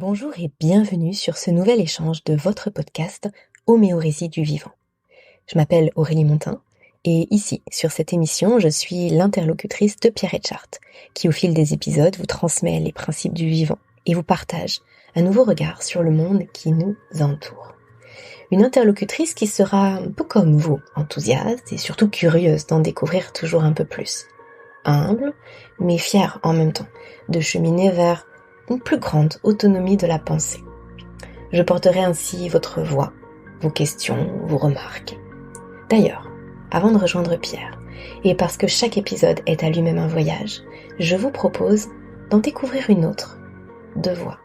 Bonjour et bienvenue sur ce nouvel échange de votre podcast Homéorésie du vivant. Je m'appelle Aurélie Montin et ici, sur cette émission, je suis l'interlocutrice de Pierre Etchart, qui au fil des épisodes vous transmet les principes du vivant et vous partage un nouveau regard sur le monde qui nous entoure. Une interlocutrice qui sera un peu comme vous, enthousiaste et surtout curieuse d'en découvrir toujours un peu plus. Humble, mais fière en même temps, de cheminer vers une plus grande autonomie de la pensée. Je porterai ainsi votre voix, vos questions, vos remarques. D'ailleurs, avant de rejoindre Pierre, et parce que chaque épisode est à lui-même un voyage, je vous propose d'en découvrir une autre, de voix.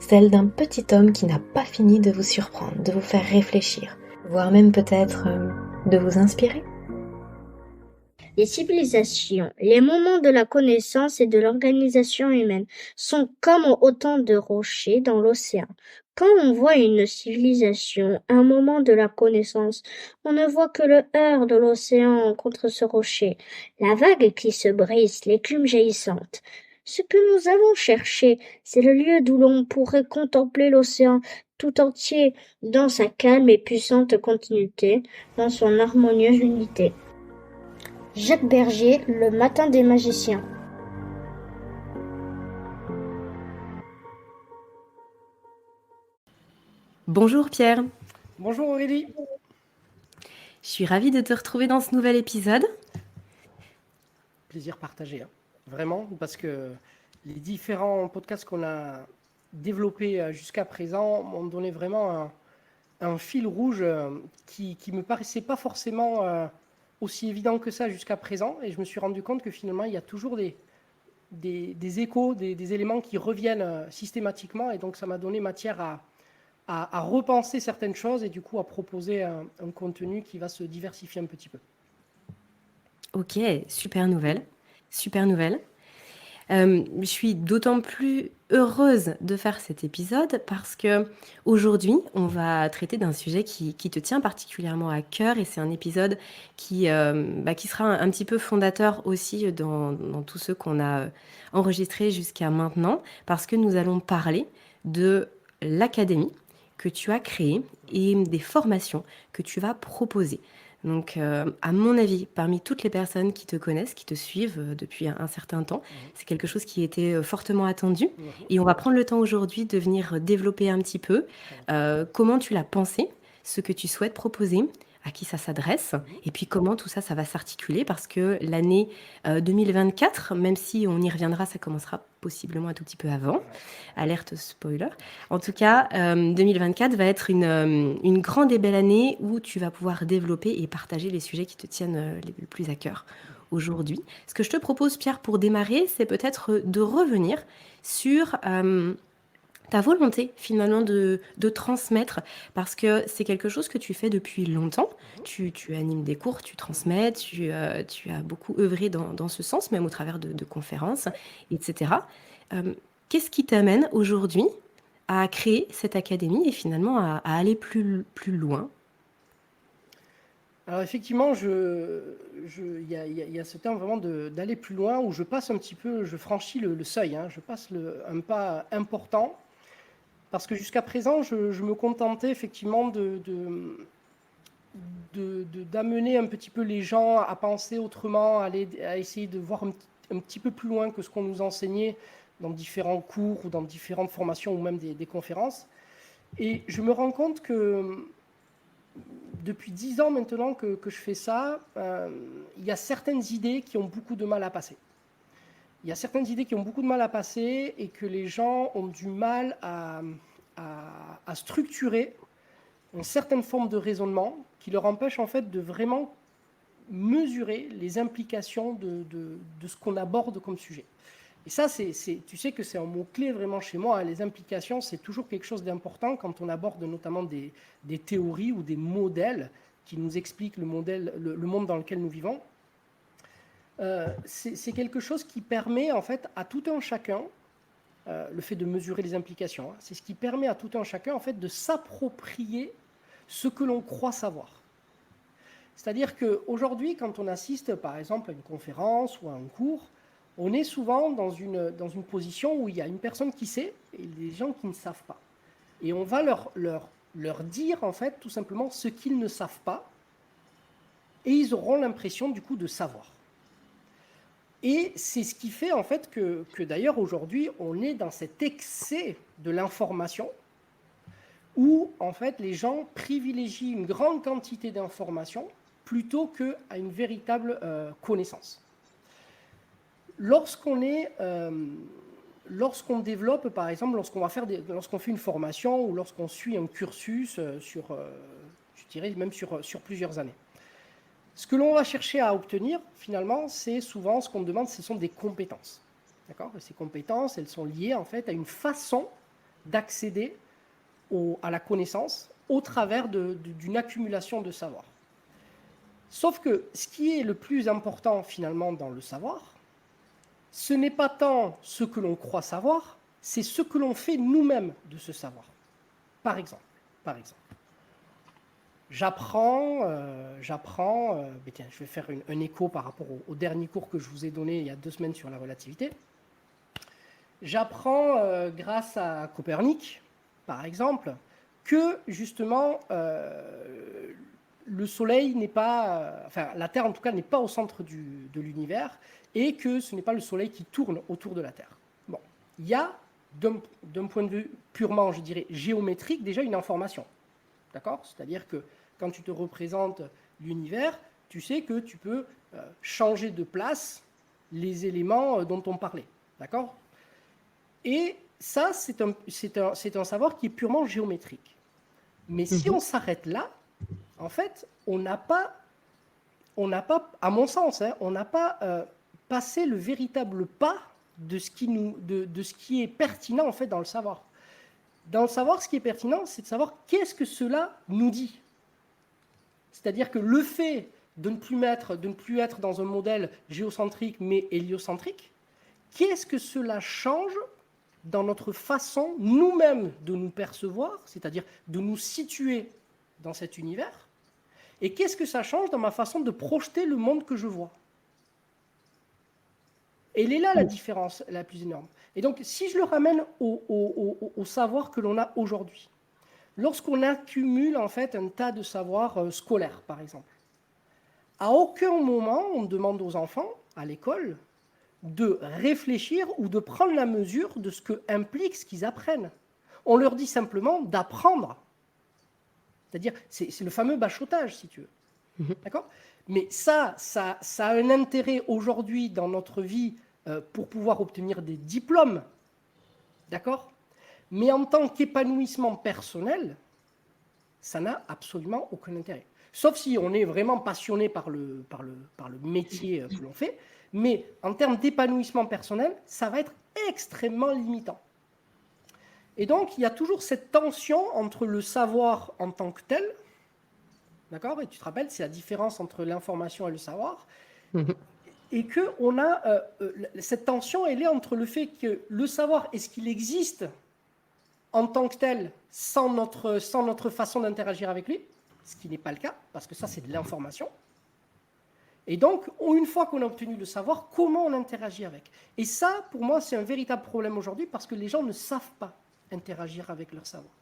Celle d'un petit homme qui n'a pas fini de vous surprendre, de vous faire réfléchir, voire même peut-être de vous inspirer. Les civilisations, les moments de la connaissance et de l'organisation humaine sont comme autant de rochers dans l'océan. Quand on voit une civilisation, un moment de la connaissance, on ne voit que le heurt de l'océan contre ce rocher, la vague qui se brise, l'écume jaillissante. Ce que nous avons cherché, c'est le lieu d'où l'on pourrait contempler l'océan tout entier dans sa calme et puissante continuité, dans son harmonieuse unité. Jacques Bergier, Le matin des magiciens. Bonjour Pierre. Bonjour Aurélie. Je suis ravie de te retrouver dans ce nouvel épisode. Plaisir partagé, vraiment, parce que les différents podcasts qu'on a développés jusqu'à présent m'ont donné vraiment un fil rouge qui ne me paraissait pas forcément aussi évident que ça jusqu'à présent. Et je me suis rendu compte que finalement, il y a toujours des échos, des éléments qui reviennent systématiquement. Et donc, ça m'a donné matière à repenser certaines choses et du coup à proposer un contenu qui va se diversifier un petit peu. Ok, super nouvelle, super nouvelle. Je suis d'autant plus heureuse de faire cet épisode parce que aujourd'hui, on va traiter d'un sujet qui te tient particulièrement à cœur et c'est un épisode qui sera un petit peu fondateur aussi dans tout ce qu'on a enregistré jusqu'à maintenant parce que nous allons parler de l'académie que tu as créée et des formations que tu vas proposer. Donc, à mon avis, parmi toutes les personnes qui te connaissent, qui te suivent depuis un certain temps, c'est quelque chose qui était fortement attendu. Et on va prendre le temps aujourd'hui de venir développer un petit peu comment tu l'as pensé, ce que tu souhaites proposer, à qui ça s'adresse, et puis comment tout ça, ça va s'articuler, parce que l'année 2024, même si on y reviendra, ça commencera possiblement un tout petit peu avant. Alerte spoiler. En tout cas, 2024 va être une grande et belle année où tu vas pouvoir développer et partager les sujets qui te tiennent le plus à cœur aujourd'hui. Ce que je te propose, Pierre, pour démarrer, c'est peut-être de revenir sur ta volonté finalement de transmettre, parce que c'est quelque chose que tu fais depuis longtemps. Tu animes des cours, tu transmets, tu as beaucoup œuvré dans ce sens, même au travers de conférences, etc. Qu'est-ce qui t'amène aujourd'hui à créer cette académie et finalement à aller plus loin? Alors effectivement, il y a ce terme vraiment d'aller plus loin où je passe un petit peu, je franchis le seuil, je passe un pas important parce que jusqu'à présent, je me contentais effectivement d'amener un petit peu les gens à penser autrement, à essayer de voir un petit peu plus loin que ce qu'on nous enseignait dans différents cours ou dans différentes formations ou même des conférences. Et je me rends compte que depuis 10 ans maintenant que je fais ça, il y a certaines idées qui ont beaucoup de mal à passer. Il y a certaines idées qui ont beaucoup de mal à passer et que les gens ont du mal à structurer une certaine forme de raisonnement qui leur empêche en fait de vraiment mesurer les implications de ce qu'on aborde comme sujet. Et ça, tu sais que c'est un mot-clé vraiment chez moi. Les implications, c'est toujours quelque chose d'important quand on aborde notamment des théories ou des modèles qui nous expliquent le monde dans lequel nous vivons. C'est quelque chose qui permet en fait à tout un chacun, le fait de mesurer les implications, c'est ce qui permet à tout un chacun en fait de s'approprier ce que l'on croit savoir. C'est-à-dire qu'aujourd'hui, quand on assiste par exemple à une conférence ou à un cours, on est souvent dans une position où il y a une personne qui sait et des gens qui ne savent pas. Et on va leur dire, en fait, tout simplement ce qu'ils ne savent pas, et ils auront l'impression, du coup, de savoir. Et c'est ce qui fait, en fait, que d'ailleurs, aujourd'hui, on est dans cet excès de l'information, où, en fait, les gens privilégient une grande quantité d'informations plutôt qu'à une véritable connaissance. Lorsqu'on développe, par exemple, lorsqu'on fait une formation ou lorsqu'on suit un cursus je dirais même sur plusieurs années, ce que l'on va chercher à obtenir, finalement, c'est souvent ce qu'on demande, ce sont des compétences. D'accord ? Et ces compétences, elles sont liées, en fait, à une façon d'accéder à la connaissance au travers d'une accumulation de savoir. Sauf que ce qui est le plus important, finalement, dans le savoir, ce n'est pas tant ce que l'on croit savoir, c'est ce que l'on fait nous-mêmes de ce savoir. Par exemple, j'apprends, tiens, je vais faire un écho par rapport au dernier cours que je vous ai donné il y a 2 semaines sur la relativité. J'apprends grâce à Copernic, par exemple, que justement le Soleil n'est pas, la Terre en tout cas n'est pas au centre de l'univers et que ce n'est pas le Soleil qui tourne autour de la Terre. Bon, il y a d'un point de vue purement, je dirais, géométrique, déjà une information. D'accord ? C'est-à-dire que quand tu te représentes l'univers, tu sais que tu peux changer de place les éléments dont on parlait. D'accord ? Et ça, c'est un savoir qui est purement géométrique. Mais si on s'arrête là, en fait, on n'a pas, à mon sens, on n'a pas passé le véritable pas de ce qui est pertinent en fait dans le savoir. Dans le savoir, ce qui est pertinent, c'est de savoir qu'est-ce que cela nous dit. C'est-à-dire que le fait de ne plus être dans un modèle géocentrique mais héliocentrique, qu'est-ce que cela change dans notre façon nous-mêmes de nous percevoir, c'est-à-dire de nous situer dans cet univers, et qu'est-ce que ça change dans ma façon de projeter le monde que je vois. Et elle est là la différence la plus énorme. Et donc, si je le ramène au savoir que l'on a aujourd'hui, lorsqu'on accumule en fait un tas de savoirs scolaires, par exemple, à aucun moment on demande aux enfants, à l'école, de réfléchir ou de prendre la mesure de ce que implique ce qu'ils apprennent. On leur dit simplement d'apprendre. C'est-à-dire, c'est le fameux bachotage, si tu veux. D'accord ? Mais ça a un intérêt aujourd'hui dans notre vie pour pouvoir obtenir des diplômes. D'accord ? Mais en tant qu'épanouissement personnel, ça n'a absolument aucun intérêt. Sauf si on est vraiment passionné par le métier que l'on fait. Mais en termes d'épanouissement personnel, ça va être extrêmement limitant. Et donc, il y a toujours cette tension entre le savoir en tant que tel, d'accord ? Et tu te rappelles, c'est la différence entre l'information et le savoir. Et qu'on a cette tension, elle est entre le fait que le savoir, est-ce qu'il existe en tant que tel sans notre façon d'interagir avec lui, ce qui n'est pas le cas, parce que ça, c'est de l'information. Et donc, une fois qu'on a obtenu le savoir, comment on interagit avec ? Et ça, pour moi, c'est un véritable problème aujourd'hui parce que les gens ne savent pas interagir avec leur savoir.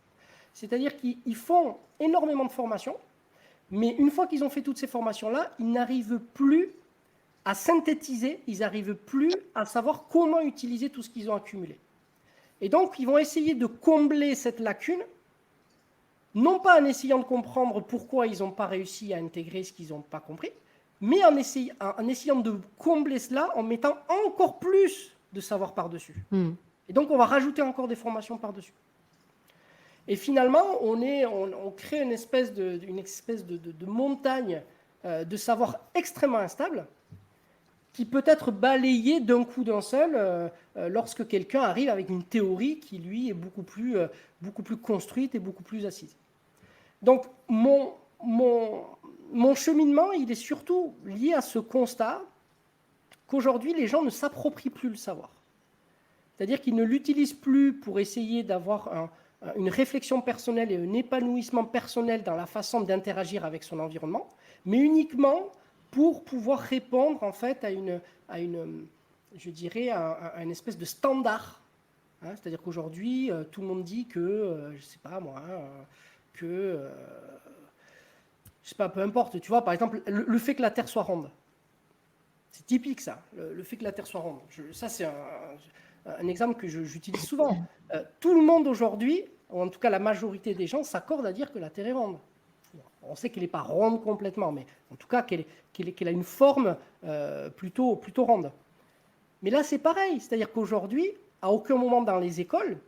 C'est-à-dire qu'ils font énormément de formations, mais une fois qu'ils ont fait toutes ces formations-là, ils n'arrivent plus à synthétiser, ils n'arrivent plus à savoir comment utiliser tout ce qu'ils ont accumulé. Et donc, ils vont essayer de combler cette lacune, non pas en essayant de comprendre pourquoi ils n'ont pas réussi à intégrer ce qu'ils n'ont pas compris, mais en essayant de combler cela en mettant encore plus de savoir par-dessus. Et donc, on va rajouter encore des formations par-dessus. Et finalement, on crée une espèce de montagne de savoir extrêmement instable qui peut être balayée d'un coup d'un seul lorsque quelqu'un arrive avec une théorie qui, lui, est beaucoup plus construite et beaucoup plus assise. Donc, mon cheminement, il est surtout lié à ce constat qu'aujourd'hui, les gens ne s'approprient plus le savoir. C'est-à-dire qu'ils ne l'utilisent plus pour essayer d'avoir une réflexion personnelle et un épanouissement personnel dans la façon d'interagir avec son environnement, mais uniquement pour pouvoir répondre en fait à une je dirais, un espèce de standard. Hein. C'est-à-dire qu'aujourd'hui, tout le monde dit que, je sais pas moi, que, je sais pas, peu importe, tu vois, par exemple, le fait que la Terre soit ronde. C'est typique ça, le fait que la Terre soit ronde. Ça, c'est un exemple que j'utilise souvent. Tout le monde aujourd'hui, ou en tout cas la majorité des gens, s'accordent à dire que la Terre est ronde. On sait qu'elle n'est pas ronde complètement, mais en tout cas qu'elle a une forme plutôt ronde. Mais là, c'est pareil. C'est-à-dire qu'aujourd'hui, à aucun moment dans les écoles,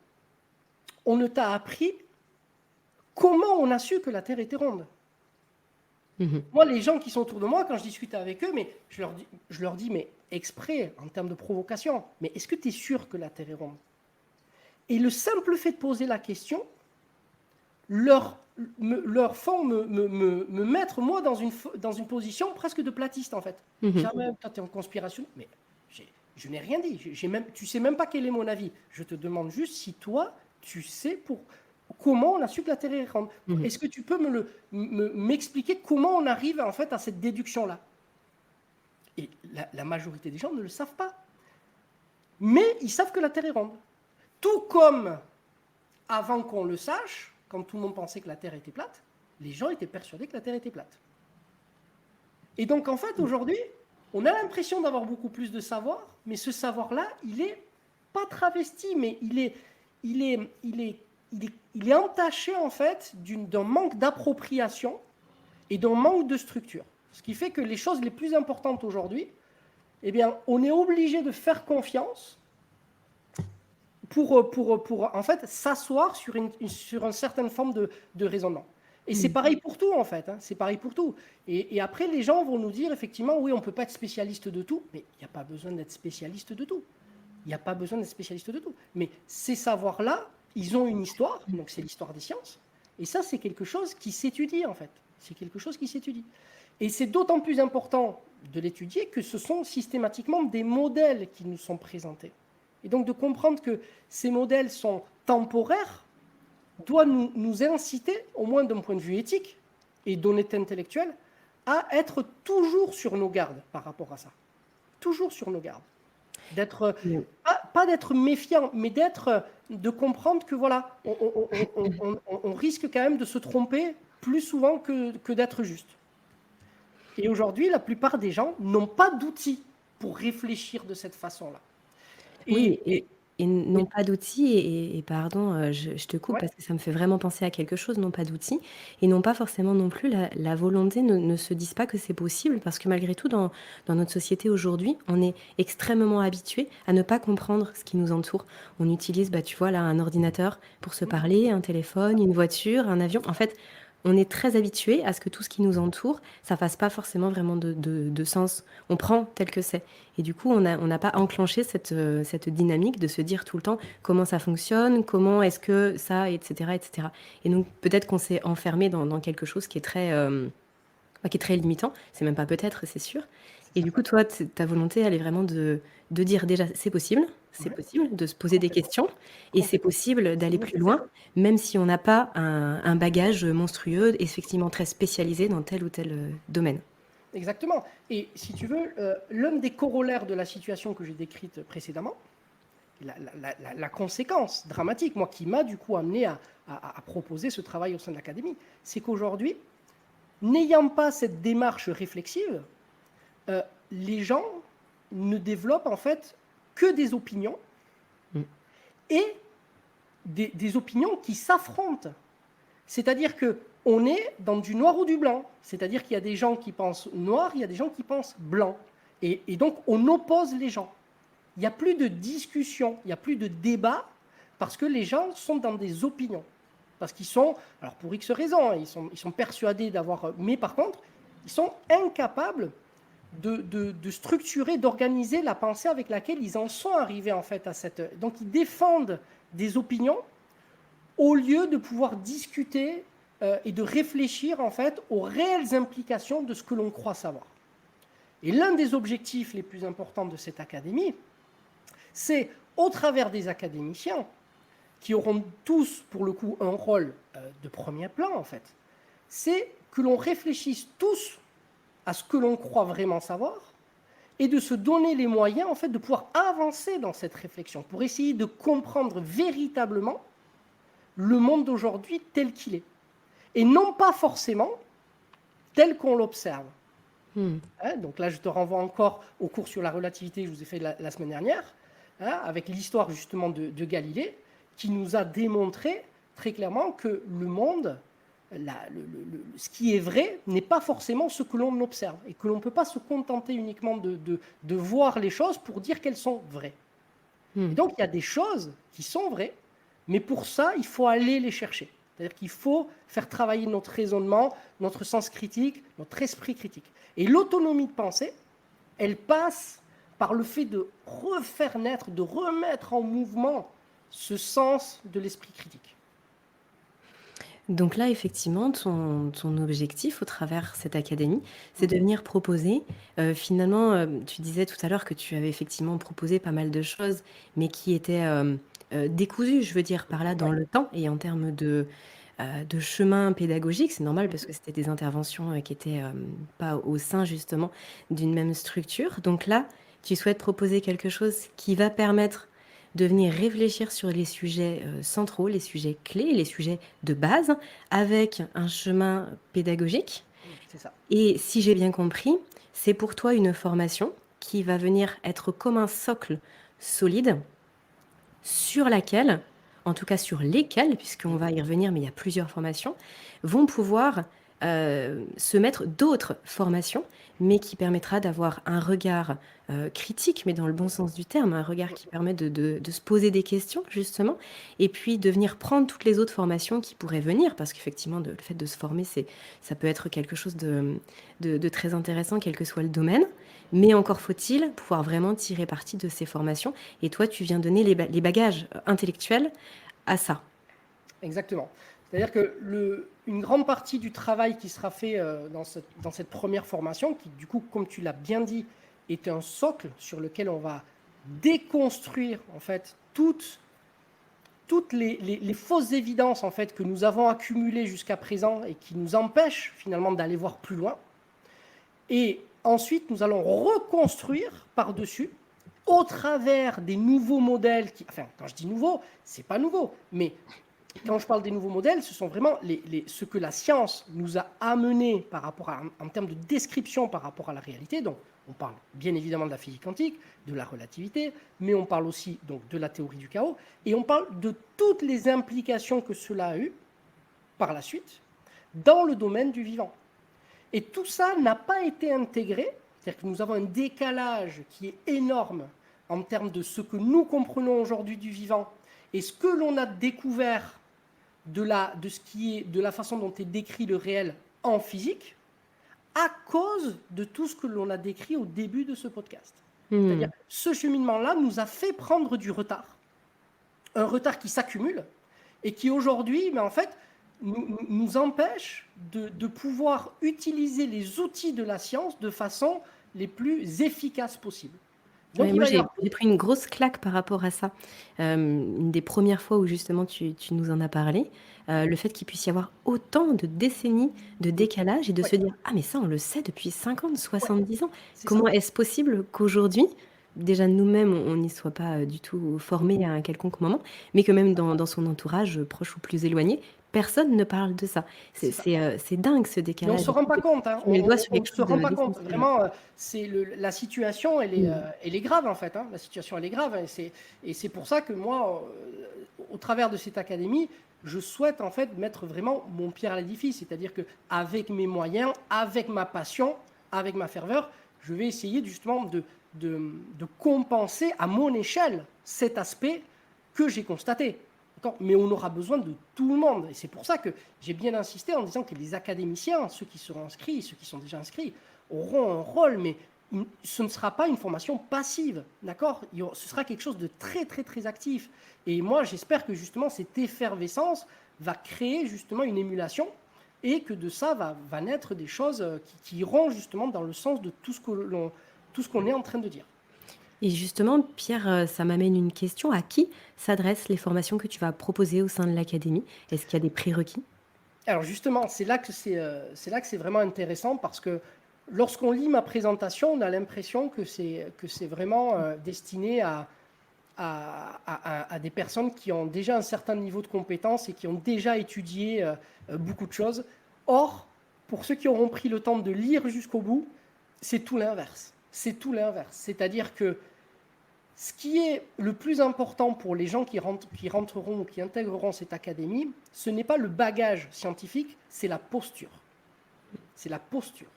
on ne t'a appris comment on a su que la Terre était ronde. Moi, les gens qui sont autour de moi, quand je discute avec eux, mais je leur dis, mais exprès, en termes de provocation, mais est-ce que tu es sûr que la Terre est ronde? Et le simple fait de poser la question leur font me mettre, moi, dans une position presque de platiste, en fait. Jamais, toi, tu es en conspiration. Mais je n'ai rien dit. Tu sais même pas quel est mon avis. Je te demande juste si toi, tu sais comment on a su que la Terre est ronde. Est-ce que tu peux m'expliquer comment on arrive, en fait, à cette déduction-là? Et la majorité des gens ne le savent pas. Mais ils savent que la Terre est ronde. Tout comme, avant qu'on le sache, quand tout le monde pensait que la Terre était plate, les gens étaient persuadés que la Terre était plate. Et donc, en fait, aujourd'hui, on a l'impression d'avoir beaucoup plus de savoir, mais ce savoir-là, il n'est pas travesti, mais il est entaché, en fait, d'un manque d'appropriation et d'un manque de structure. Ce qui fait que les choses les plus importantes aujourd'hui, eh bien, on est obligé de faire confiance pour en fait, s'asseoir sur une certaine forme de raisonnement. Et c'est pareil pour tout, en fait. Hein, c'est pareil pour tout. Et après, les gens vont nous dire, effectivement, oui, on ne peut pas être spécialiste de tout, mais il n'y a pas besoin d'être spécialiste de tout. Il n'y a pas besoin d'être spécialiste de tout. Mais ces savoirs-là, ils ont une histoire, donc c'est l'histoire des sciences. Et ça, c'est quelque chose qui s'étudie, en fait. C'est quelque chose qui s'étudie. Et c'est d'autant plus important de l'étudier que ce sont systématiquement des modèles qui nous sont présentés. Et donc de comprendre que ces modèles sont temporaires doit nous inciter, au moins d'un point de vue éthique et d'honnêteté intellectuelle, à être toujours sur nos gardes par rapport à ça. Toujours sur nos gardes. Pas d'être méfiant, mais de comprendre que voilà, on risque quand même de se tromper plus souvent que d'être juste. Et aujourd'hui, la plupart des gens n'ont pas d'outils pour réfléchir de cette façon-là. Oui, et n'ont Oui. pas d'outils et pardon, je te coupe Ouais. parce que ça me fait vraiment penser à quelque chose, n'ont pas d'outils et n'ont pas forcément non plus la volonté, ne se disent pas que c'est possible parce que malgré tout dans notre société aujourd'hui, on est extrêmement habitué à ne pas comprendre ce qui nous entoure. On utilise, bah, tu vois là, un ordinateur pour se parler, un téléphone, une voiture, un avion. En fait, on est très habitué à ce que tout ce qui nous entoure, ça fasse pas forcément vraiment de sens. On prend tel que c'est. Et du coup, on n'a pas enclenché cette dynamique de se dire tout le temps comment ça fonctionne, comment est-ce que ça, etc., etc. Et donc, peut-être qu'on s'est enfermé dans quelque chose qui est très limitant. C'est même pas peut-être, c'est sûr. Et du coup, toi, ta volonté, elle est vraiment de dire déjà, c'est possible de se poser des questions et c'est possible d'aller plus loin, même si on n'a pas un bagage monstrueux, effectivement très spécialisé dans tel ou tel domaine. Exactement. Et si tu veux, l'un des corollaires de la situation que j'ai décrite précédemment, la conséquence dramatique, moi, qui m'a du coup amené à proposer ce travail au sein de l'Académie, c'est qu'aujourd'hui, n'ayant pas cette démarche réflexive, les gens ne développent en fait que des opinions et des opinions qui s'affrontent. C'est-à-dire qu'on est dans du noir ou du blanc. C'est-à-dire qu'il y a des gens qui pensent noir, il y a des gens qui pensent blanc. Et donc, on oppose les gens. Il n'y a plus de discussion, il n'y a plus de débat, parce que les gens sont dans des opinions. Parce qu'ils sont, alors pour X raisons, ils sont persuadés d'avoir... Mais par contre, ils sont incapables de structurer, d'organiser la pensée avec laquelle ils en sont arrivés en fait à cette... Donc ils défendent des opinions au lieu de pouvoir discuter et de réfléchir en fait aux réelles implications de ce que l'on croit savoir. Et l'un des objectifs les plus importants de cette académie, c'est au travers des académiciens, qui auront tous pour le coup un rôle de premier plan en fait, c'est que l'on réfléchisse tous à ce que l'on croit vraiment savoir et de se donner les moyens en fait de pouvoir avancer dans cette réflexion pour essayer de comprendre véritablement le monde d'aujourd'hui tel qu'il est et non pas forcément tel qu'on l'observe. Donc là, je te renvoie encore au cours sur la relativité que je vous ai fait la semaine dernière, avec l'histoire justement de Galilée, qui nous a démontré très clairement que le monde, ce qui est vrai, n'est pas forcément ce que l'on observe, et que l'on ne peut pas se contenter uniquement de voir les choses pour dire qu'elles sont vraies. Et donc, il y a des choses qui sont vraies, mais pour ça, il faut aller les chercher. C'est-à-dire qu'il faut faire travailler notre raisonnement, notre sens critique, notre esprit critique. Et l'autonomie de pensée, elle passe par le fait de refaire naître, de remettre en mouvement ce sens de l'esprit critique. Donc là, effectivement, ton objectif au travers cette académie, c'est de venir proposer, finalement, tu disais tout à l'heure que tu avais effectivement proposé pas mal de choses, mais qui étaient, décousues, je veux dire par là, dans Ouais. le temps et en termes de chemin pédagogique. C'est normal parce que c'était des interventions, qui étaient, pas au sein justement d'une même structure. Donc là, tu souhaites proposer quelque chose qui va permettre de venir réfléchir sur les sujets, centraux, les sujets clés, les sujets de base, avec un chemin pédagogique. C'est ça. Et si j'ai bien compris, c'est pour toi une formation qui va venir être comme un socle solide sur laquelle, en tout cas sur lesquelles, puisqu'on va y revenir, mais il y a plusieurs formations, vont pouvoir se mettre d'autres formations, mais qui permettra d'avoir un regard critique, mais dans le bon sens du terme, un regard qui permet de se poser des questions, justement, et puis de venir prendre toutes les autres formations qui pourraient venir, parce qu'effectivement, le fait de se former, ça peut être quelque chose de très intéressant, quel que soit le domaine, mais encore faut-il pouvoir vraiment tirer parti de ces formations. Et toi, tu viens donner les bagages intellectuels à ça. Exactement. C'est-à-dire que une grande partie du travail qui sera fait dans cette première formation, qui du coup, comme tu l'as bien dit, est un socle sur lequel on va déconstruire en fait toutes les fausses évidences en fait que nous avons accumulées jusqu'à présent et qui nous empêchent finalement d'aller voir plus loin. Et ensuite, nous allons reconstruire par-dessus au travers des nouveaux modèles enfin, quand je dis nouveau, c'est pas nouveau, mais quand je parle des nouveaux modèles, ce sont vraiment ce que la science nous a amené par rapport en termes de description par rapport à la réalité. Donc, on parle bien évidemment de la physique quantique, de la relativité, mais on parle aussi donc, de la théorie du chaos, et on parle de toutes les implications que cela a eu par la suite dans le domaine du vivant. Et tout ça n'a pas été intégré, c'est-à-dire que nous avons un décalage qui est énorme en termes de ce que nous comprenons aujourd'hui du vivant et ce que l'on a découvert de la façon dont est décrit le réel en physique, à cause de tout ce que l'on a décrit au début de ce podcast. C'est-à-dire ce cheminement-là nous a fait prendre du retard, un retard qui s'accumule et qui aujourd'hui, mais en fait, nous empêche de pouvoir utiliser les outils de la science de façon les plus efficaces possibles. Donc, Ouais, moi, j'ai pris une grosse claque par rapport à ça. Une des premières fois où justement tu nous en as parlé, le fait qu'il puisse y avoir autant de décennies de décalage et de ouais, se dire: «Ah mais ça on le sait depuis 50, ouais, 70 ans». c'est ça. Comment est-ce possible qu'aujourd'hui, déjà nous-mêmes on n'y soit pas, du tout formés à un quelconque moment, mais que même dans son entourage, proche ou plus éloigné, personne ne parle de ça. C'est ça. C'est dingue ce Mais on décalage. ne se rend pas compte. Hein. Tu mets le doigt sur On ne quelque se chose rend pas compte. d'essentiel. Vraiment, la situation, elle est grave en fait. Hein. La situation, elle est grave. Et c'est pour ça que moi, au travers de cette académie, je souhaite en fait mettre vraiment mon pied à l'édifice. C'est-à-dire qu'avec mes moyens, avec ma passion, avec ma ferveur, je vais essayer justement de compenser à mon échelle cet aspect que j'ai constaté. Mais on aura besoin de tout le monde. Et c'est pour ça que j'ai bien insisté en disant que les académiciens, ceux qui seront inscrits, ceux qui sont déjà inscrits, auront un rôle, mais ce ne sera pas une formation passive, d'accord ? Ce sera quelque chose de très, très, très actif. Et moi, j'espère que justement, cette effervescence va créer justement une émulation et que de ça va naître des choses qui iront justement dans le sens de tout ce qu'on est en train de dire. Et justement, Pierre, ça m'amène une question. À qui s'adressent les formations que tu vas proposer au sein de l'académie? Est-ce qu'il y a des prérequis? Alors justement, c'est là que c'est vraiment intéressant parce que lorsqu'on lit ma présentation, on a l'impression que c'est vraiment destiné à des personnes qui ont déjà un certain niveau de compétence et qui ont déjà étudié beaucoup de choses. Or, pour ceux qui auront pris le temps de lire jusqu'au bout, c'est tout l'inverse. C'est tout l'inverse. C'est-à-dire que ce qui est le plus important pour les gens qui rentreront ou qui intégreront cette académie, ce n'est pas le bagage scientifique, c'est la posture. C'est la posture.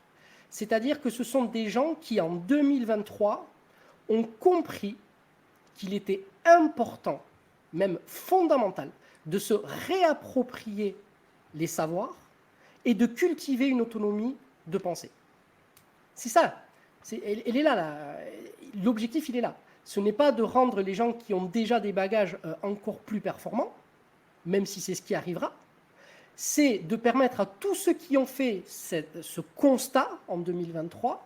C'est-à-dire que ce sont des gens qui, en 2023, ont compris qu'il était important, même fondamental, de se réapproprier les savoirs et de cultiver une autonomie de pensée. C'est ça. Elle est là. L'objectif, il est là. Ce n'est pas de rendre les gens qui ont déjà des bagages encore plus performants, même si c'est ce qui arrivera. C'est de permettre à tous ceux qui ont fait ce constat en 2023,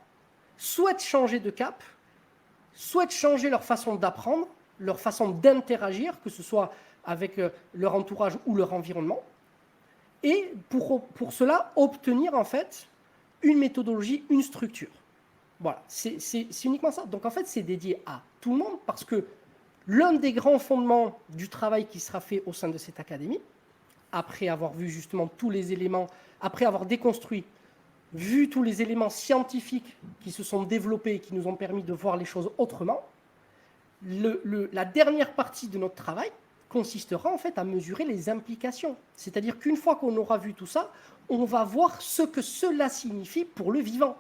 souhaitent changer de cap, souhaitent changer leur façon d'apprendre, leur façon d'interagir, que ce soit avec leur entourage ou leur environnement, et pour cela, obtenir en fait une méthodologie, une structure. Voilà, c'est uniquement ça. Donc en fait, c'est dédié à tout le monde parce que l'un des grands fondements du travail qui sera fait au sein de cette académie, après avoir vu justement tous les éléments, après avoir déconstruit, vu tous les éléments scientifiques qui se sont développés et qui nous ont permis de voir les choses autrement, la dernière partie de notre travail consistera en fait à mesurer les implications. C'est-à-dire qu'une fois qu'on aura vu tout ça, on va voir ce que cela signifie pour le vivant.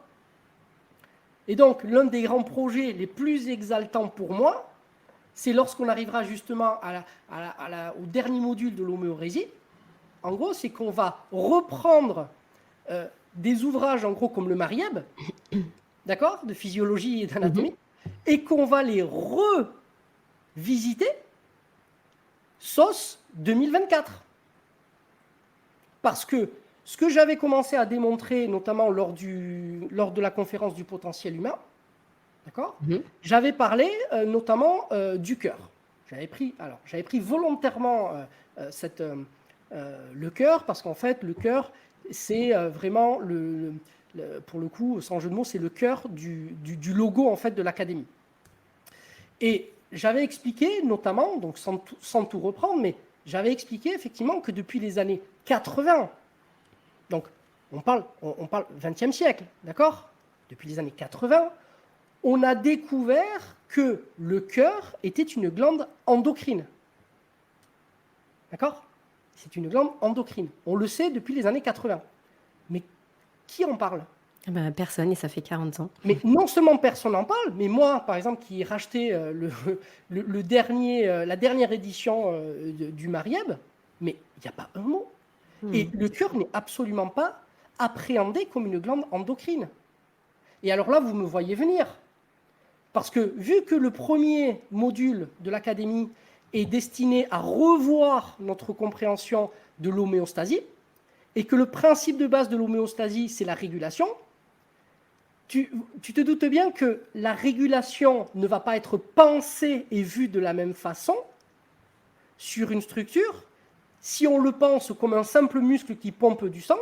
Et donc, l'un des grands projets les plus exaltants pour moi, c'est lorsqu'on arrivera justement au dernier module de l'homéorésie. En gros, c'est qu'on va reprendre des ouvrages, en gros, comme le Marieb, d'accord, de physiologie et d'anatomie, et qu'on va les revisiter sauce 2024. Parce que ce que j'avais commencé à démontrer, notamment lors de la conférence du potentiel humain, d'accord, j'avais parlé notamment du cœur. J'avais pris volontairement le cœur, parce qu'en fait, le cœur, c'est vraiment, pour le coup, sans jeu de mots, c'est le cœur du logo en fait, de l'académie. Et j'avais expliqué, notamment, donc sans tout reprendre, mais j'avais expliqué effectivement que depuis les années 80, donc on parle 20e siècle, d'accord ? Depuis les années 80, on a découvert que le cœur était une glande endocrine. D'accord ? C'est une glande endocrine. On le sait depuis les années 80. Mais qui en parle ? Personne, et ça fait 40 ans. Mais non seulement personne n'en parle, mais moi, par exemple, qui ai racheté la dernière édition du Marieb, mais il n'y a pas un mot. Et le cœur n'est absolument pas appréhendé comme une glande endocrine. Et alors là, vous me voyez venir. Parce que vu que le premier module de l'académie est destiné à revoir notre compréhension de l'homéostasie, et que le principe de base de l'homéostasie, c'est la régulation, tu te doutes bien que la régulation ne va pas être pensée et vue de la même façon sur une structure si on le pense comme un simple muscle qui pompe du sang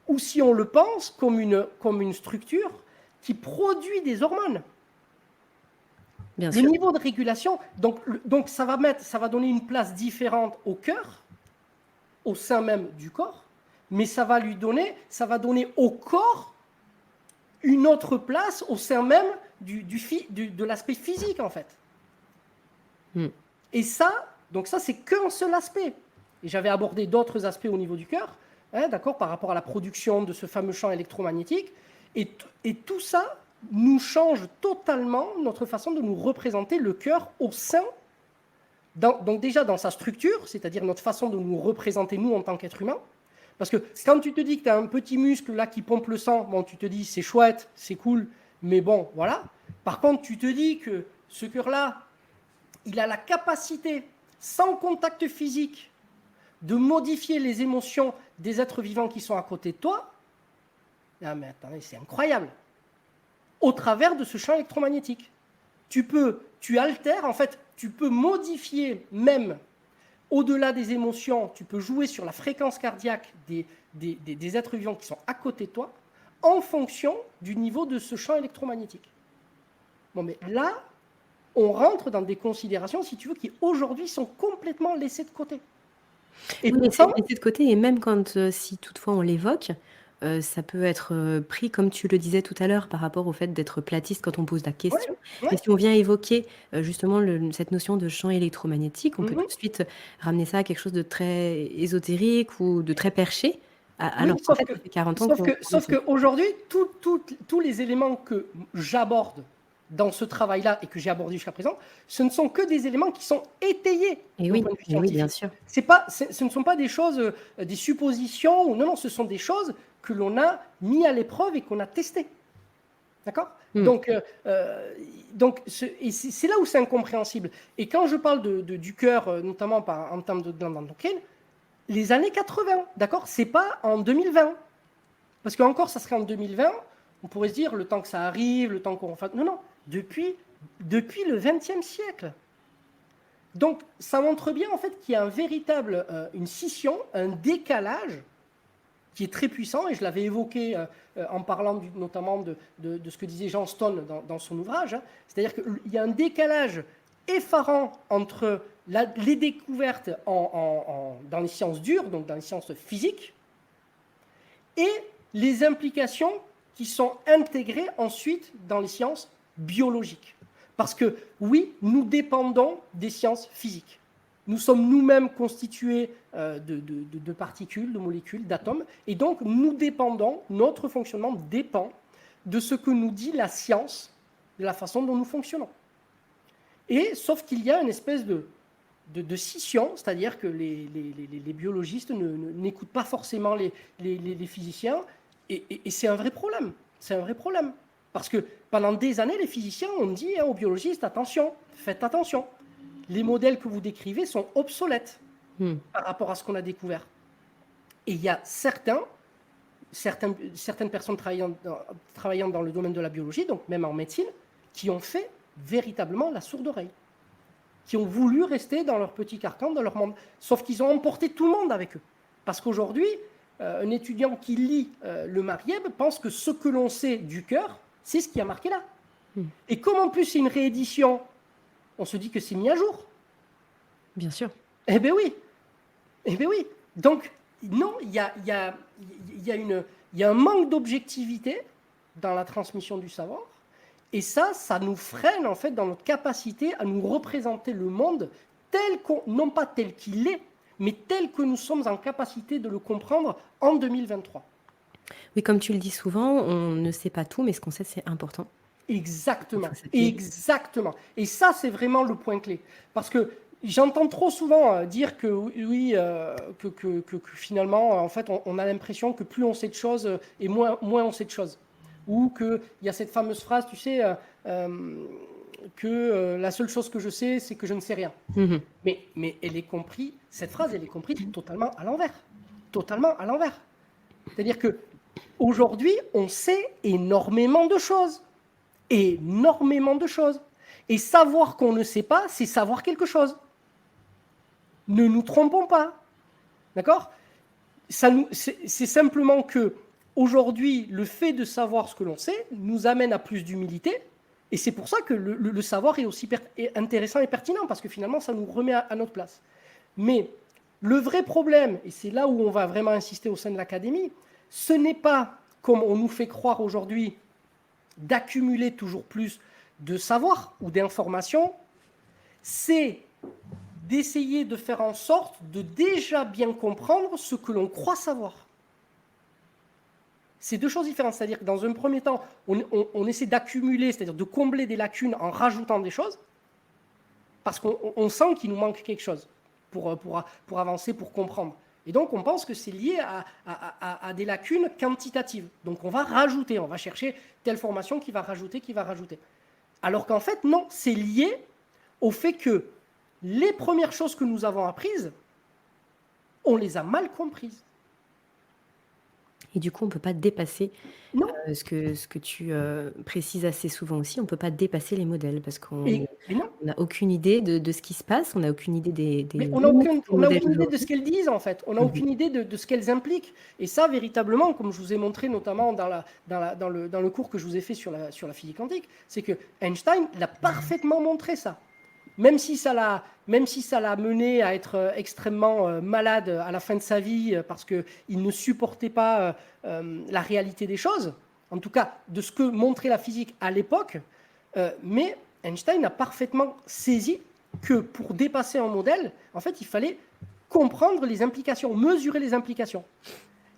ou si on le pense comme une structure qui produit des hormones. Bien le sûr. Niveau de régulation, donc ça va donner une place différente au cœur, au sein même du corps, mais ça va donner au corps une autre place au sein même de l'aspect physique, en fait. Et ça, c'est qu'un seul aspect. Et j'avais abordé d'autres aspects au niveau du cœur, d'accord, par rapport à la production de ce fameux champ électromagnétique. Et tout ça nous change totalement notre façon de nous représenter le cœur au sein, donc déjà dans sa structure, c'est-à-dire notre façon de nous représenter, nous, en tant qu'être humain. Parce que quand tu te dis que tu as un petit muscle là qui pompe le sang, bon, tu te dis c'est chouette, c'est cool, mais bon, voilà. Par contre, tu te dis que ce cœur-là, il a la capacité, sans contact physique, de modifier les émotions des êtres vivants qui sont à côté de toi. Ah mais attendez, c'est incroyable. Au travers de ce champ électromagnétique. Tu altères, en fait, tu peux modifier même au-delà des émotions, tu peux jouer sur la fréquence cardiaque des êtres vivants qui sont à côté de toi en fonction du niveau de ce champ électromagnétique. Bon, mais là, on rentre dans des considérations, si tu veux, qui aujourd'hui sont complètement laissées de côté. Et Oui, mais c'est pourtant, laissé de côté et même quand, si toutefois on l'évoque, ça peut être, pris comme tu le disais tout à l'heure par rapport au fait d'être platiste quand on pose la ouais, question. ouais, Mais si on vient évoquer, justement cette notion de champ électromagnétique, on peut tout mhm. de suite ramener ça à quelque chose de très ésotérique ou de très perché, Oui, alors qu'en fait ça fait 40 ans qu'on le sauf sait. qu'aujourd'hui, tous les éléments que j'aborde dans ce travail-là et que j'ai abordé jusqu'à présent, ce ne sont que des éléments qui sont étayés d'un point de vue Et oui, bien scientifique. sûr. Ce ne sont pas des choses, des suppositions, non, non, ce sont des choses que l'on a mis à l'épreuve et qu'on a testées. D'accord? Mmh. Donc, c'est là où c'est incompréhensible. Et quand je parle du cœur, notamment en termes de glande endocrine, les années 80, d'accord? C'est pas en 2020. Parce qu'encore, ça serait en 2020, on pourrait se dire, le temps que ça arrive, le temps qu'on fasse... Non, non, depuis le XXe siècle. Donc, ça montre bien, en fait, qu'il y a une scission, un décalage qui est très puissant, et je l'avais évoqué en parlant notamment de ce que disait Jean Stone dans son ouvrage, hein. C'est-à-dire qu'il y a un décalage effarant entre les découvertes dans les sciences dures, donc dans les sciences physiques, et les implications qui sont intégrées ensuite dans les sciences biologiques. Parce que oui, nous dépendons des sciences physiques. Nous sommes nous-mêmes constitués de particules, de molécules, d'atomes, et donc notre fonctionnement dépend de ce que nous dit la science, de la façon dont nous fonctionnons. Et sauf qu'il y a une espèce de scission, c'est-à-dire que les biologistes n'écoutent pas forcément les physiciens, et c'est un vrai problème. C'est un vrai problème. Parce que pendant des années, les physiciens ont dit aux biologistes, attention, faites attention. Les modèles que vous décrivez sont obsolètes par rapport à ce qu'on a découvert. Et il y a certaines personnes travaillant dans le domaine de la biologie, donc même en médecine, qui ont fait véritablement la sourde oreille, qui ont voulu rester dans leur petit carcan, dans leur monde. Sauf qu'ils ont emporté tout le monde avec eux. Parce qu'aujourd'hui, un étudiant qui lit le Marieb pense que ce que l'on sait du cœur, c'est ce qui a marqué là. Et comme en plus c'est une réédition, on se dit que c'est mis à jour. Bien sûr. Eh bien oui. Eh bien oui. Donc, non, il y a un manque d'objectivité dans la transmission du savoir. Et ça nous freine en fait dans notre capacité à nous représenter le monde non pas tel qu'il est, mais tel que nous sommes en capacité de le comprendre en 2023. Oui, comme tu le dis souvent, on ne sait pas tout, mais ce qu'on sait, c'est important. Exactement, exactement. Et ça, c'est vraiment le point clé. Parce que j'entends trop souvent dire que oui, que finalement, en fait, on a l'impression que plus on sait de choses et moins on sait de choses. Ou qu'il y a cette fameuse phrase, tu sais, que la seule chose que je sais, c'est que je ne sais rien. Mais cette phrase, elle est comprise totalement à l'envers. Totalement à l'envers. C'est-à-dire qu'aujourd'hui, on sait énormément de choses. Énormément de choses. Et savoir qu'on ne sait pas, c'est savoir quelque chose. Ne nous trompons pas. D'accord ? C'est simplement que aujourd'hui, le fait de savoir ce que l'on sait nous amène à plus d'humilité. Et c'est pour ça que le savoir est aussi intéressant et pertinent, parce que finalement, ça nous remet à notre place. Mais le vrai problème, et c'est là où on va vraiment insister au sein de l'académie, ce n'est pas, comme on nous fait croire aujourd'hui, d'accumuler toujours plus de savoir ou d'informations, c'est d'essayer de faire en sorte de déjà bien comprendre ce que l'on croit savoir. C'est deux choses différentes, c'est-à-dire que dans un premier temps, on essaie d'accumuler, c'est-à-dire de combler des lacunes en rajoutant des choses, parce qu'on sent qu'il nous manque quelque chose pour avancer, pour comprendre. Et donc, on pense que c'est lié à des lacunes quantitatives. Donc, on va rajouter, on va chercher telle formation qui va rajouter. Alors qu'en fait, non, c'est lié au fait que les premières choses que nous avons apprises, on les a mal comprises. Et du coup, on ne peut pas dépasser Non. ce que tu précises assez souvent aussi, on ne peut pas dépasser les modèles parce qu'on Mais non. n'a aucune idée de ce qui se passe, on n'a aucune idée des Mais limites des on a modèles aucune idée de ce d'aujourd'hui. qu'elles disent en fait. On n'a Mhm. aucune idée de ce qu'elles impliquent. Et ça, véritablement, comme je vous ai montré notamment dans le cours que je vous ai fait sur la physique quantique, c'est que Einstein l'a parfaitement montré ça. Même si ça l'a mené à être extrêmement malade à la fin de sa vie parce qu'il ne supportait pas la réalité des choses, en tout cas de ce que montrait la physique à l'époque, mais Einstein a parfaitement saisi que pour dépasser un modèle, en fait, il fallait comprendre les implications, mesurer les implications.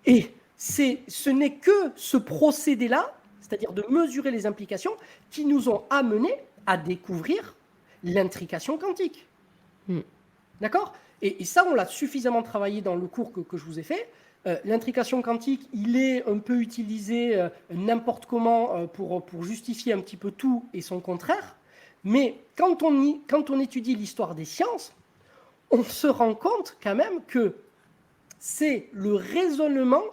Et ce n'est que ce procédé-là, c'est-à-dire de mesurer les implications, qui nous ont amenés à découvrir l'intrication quantique. Mm. D'accord ? Et ça, on l'a suffisamment travaillé dans le cours que je vous ai fait. L'intrication quantique, il est un peu utilisé n'importe comment pour justifier un petit peu tout et son contraire. Mais quand on étudie l'histoire des sciences, on se rend compte quand même que c'est le raisonnement